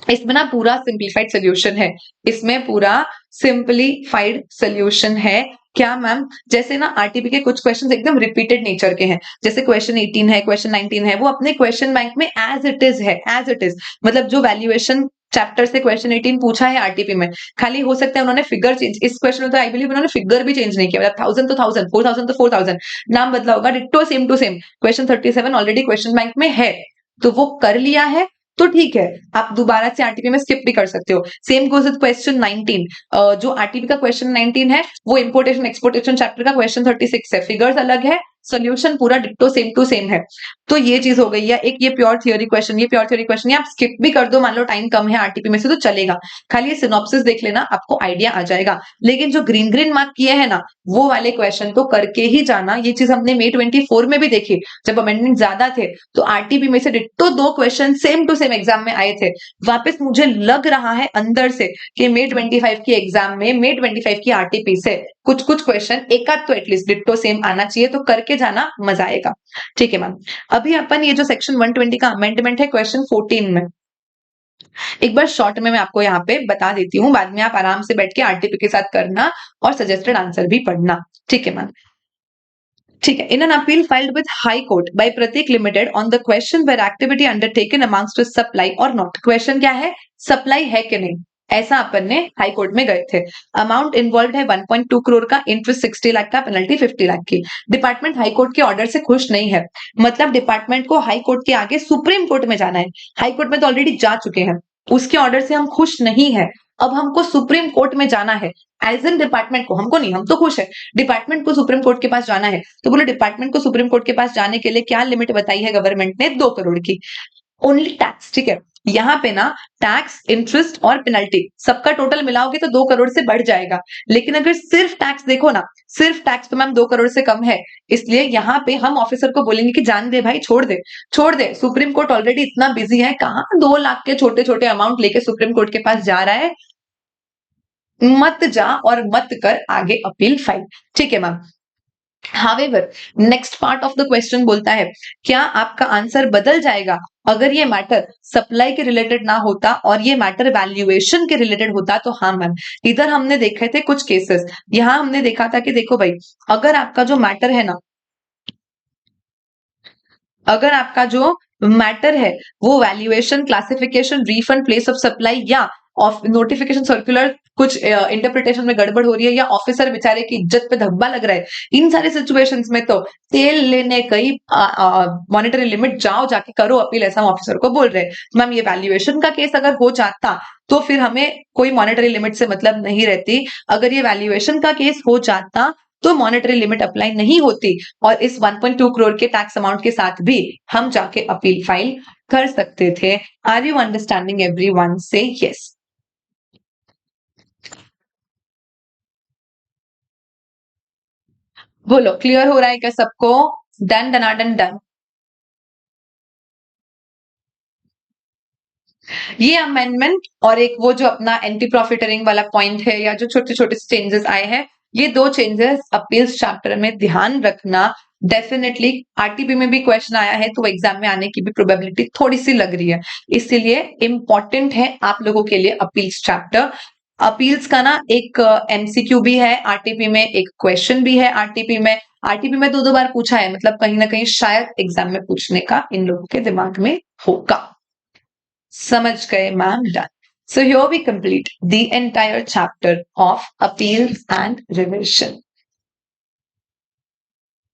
इसमें ना पूरा सिंप्लीफाइड सोल्यूशन है, इसमें पूरा सिंप्लीफाइड सोल्यूशन है। क्या मैम? जैसे ना आरटीपी के कुछ क्वेश्चंस एकदम रिपीटेड नेचर के हैं, जैसे क्वेश्चन 18 है, क्वेश्चन 19 है, वो अपने क्वेश्चन बैंक में एज इट इज है, एज इट इज, मतलब जो वैल्यूएशन चैप्टर से क्वेश्चन 18 पूछा है आरटीपी में, खाली हो सकता है उन्होंने फिगर चेंज, इस क्वेश्चन में तो आई बिलीव उन्होंने फिगर भी चेंज नहीं किया, मतलब 1000 तो 1000, 4000 तो 4000, नाम बदला होगा, ditto same to same. Question 37 already question bank में है, तो वो कर लिया है, तो ठीक है, आप दोबारा से आरटीपी में स्किप भी कर सकते हो। सेम गोज विद क्वेश्चन 19, जो आरटीपी का क्वेश्चन 19 है वो इंपोर्टेशन एक्सपोर्टेशन चैप्टर का क्वेश्चन 36 है, फिगर्स अलग है, सोल्यूशन पूरा डिट्टो सेम टू सेम है। तो ये चीज हो गई। या एक ये प्योर थ्योरी क्वेश्चन, ये प्योर थ्योरी क्वेश्चन, ये आप स्किप भी कर दो, मान लो टाइम कम है आरटीपी में से, तो चलेगा, खाली ये सिनॉप्सिस देख लेना, आपको आइडिया आ जाएगा। लेकिन जो ग्रीन ग्रीन मार्क किए हैं ना, वो वाले क्वेश्चन तो करके ही जाना। ये चीज हमने May 24 में भी देखी, जब अमेंडमेंट ज्यादा थे तो आरटीपी में से ditto 2 question same to same exam में आए थे। वापस मुझे लग रहा है अंदर से कि May 25 की एग्जाम में, May 25 की आरटीपी से कुछ कुछ क्वेश्चन एक आध तो एटलीस्ट डिट्टो सेम आना चाहिए, तो करके जाना, मजा आएगा। ठीक है मैम। अभी अपन ये जो सेक्शन 120 का अमेंडमेंट है क्वेश्चन 14 में, एक बार शॉर्ट में मैं आपको यहाँ पे बता देती हूँ, बाद में आप आराम से बैठ के आरटीपी के साथ करना और सजेस्टेड आंसर भी पढ़ना। ठीक है मैम। ठीक है। In an appeal filed with high court by Prateek limited on the question where activity undertaken amongst supply और नॉट। क्वेश्चन क्या है? सप्लाई है कि नहीं, ऐसा अपन ने हाई कोर्ट में गए थे। अमाउंट इन्वॉल्व है 1.2 करोड़ का, इंटरेस्ट 60 लाख का, पेनल्टी 50 लाख की। डिपार्टमेंट हाई कोर्ट के ऑर्डर से खुश नहीं है, मतलब डिपार्टमेंट को हाई कोर्ट के आगे सुप्रीम कोर्ट में जाना है। हाई कोर्ट में तो ऑलरेडी जा चुके हैं, उसके ऑर्डर से हम खुश नहीं है, अब हमको सुप्रीम कोर्ट में जाना है। एज एन डिपार्टमेंट को, हमको नहीं, हम तो खुश है, डिपार्टमेंट को सुप्रीम कोर्ट के पास जाना है। तो बोले डिपार्टमेंट को सुप्रीम कोर्ट के पास जाने के लिए क्या लिमिट बताई है गवर्नमेंट ने? 2 करोड़ की। ओनली टैक्स, ठीक है। यहाँ पे ना टैक्स, इंटरेस्ट और पेनल्टी सबका टोटल मिलाओगे तो 2 करोड़ से बढ़ जाएगा। लेकिन अगर सिर्फ टैक्स देखो ना, सिर्फ टैक्स तो मैम 2 करोड़ से कम है। इसलिए यहाँ पे हम ऑफिसर को बोलेंगे कि जान दे भाई, छोड़ दे, छोड़ दे, सुप्रीम कोर्ट ऑलरेडी इतना बिजी है, कहाँ 2 लाख के छोटे छोटे अमाउंट लेके सुप्रीम कोर्ट के पास जा रहा है, मत जा और मत कर आगे अपील फाइल। ठीक है ma'am. However, next part of the question बोलता है, क्या आपका आंसर बदल जाएगा अगर ये मैटर सप्लाई के रिलेटेड ना होता और ये मैटर वैल्यूएशन के रिलेटेड होता? तो हाँ मैम, इधर हमने देखे थे कुछ केसेस। यहां हमने देखा था कि देखो भाई, अगर आपका जो मैटर है ना, अगर आपका जो मैटर है वो valuation, classification, refund, place of supply या ऑफ नोटिफिकेशन सर्कुलर कुछ इंटरप्रिटेशन में गड़बड़ हो रही है, या ऑफिसर बेचारे की इज्जत पे धब्बा लग रहा है, इन सारे सिचुएशंस में तो तेल लेने गई मॉनेटरी लिमिट, जाओ जाके करो अपील, ऐसा हम ऑफिसर को बोल रहे हैं। मैम ये वैल्यूएशन का केस अगर हो जाता तो फिर हमें कोई मॉनेटरी लिमिट से मतलब नहीं रहती। अगर ये वैल्यूएशन का केस हो जाता तो मॉनेटरी लिमिट अप्लाई नहीं होती, और इस 1.2 करोड़ के टैक्स अमाउंट के साथ भी हम जाके अपील फाइल कर सकते थे। Are you understanding everyone? Say yes. बोलो, क्लियर हो रहा है क्या सबको? डन डनाडन डन। ये अमेंडमेंट और एक वो जो अपना एंटी प्रॉफिटरिंग वाला पॉइंट है, या जो छोटे छोटे चेंजेस आए हैं, ये 2 चेंजेस अपील्स चैप्टर में ध्यान रखना। डेफिनेटली आरटीपी में भी क्वेश्चन आया है तो एग्जाम में आने की भी प्रोबेबिलिटी थोड़ी सी लग रही है, इसीलिए इंपॉर्टेंट है आप लोगों के लिए अपील्स चैप्टर। अपील्स का ना एक एमसीक्यू भी है आरटीपी में, एक क्वेश्चन भी है आरटीपी में। आरटीपी में 2-2 बार पूछा है, मतलब कहीं ना कहीं शायद एग्जाम में पूछने का इन लोगों के दिमाग में होगा। समझ गए ma'am? Done. So here we complete the entire chapter of appeals and revision.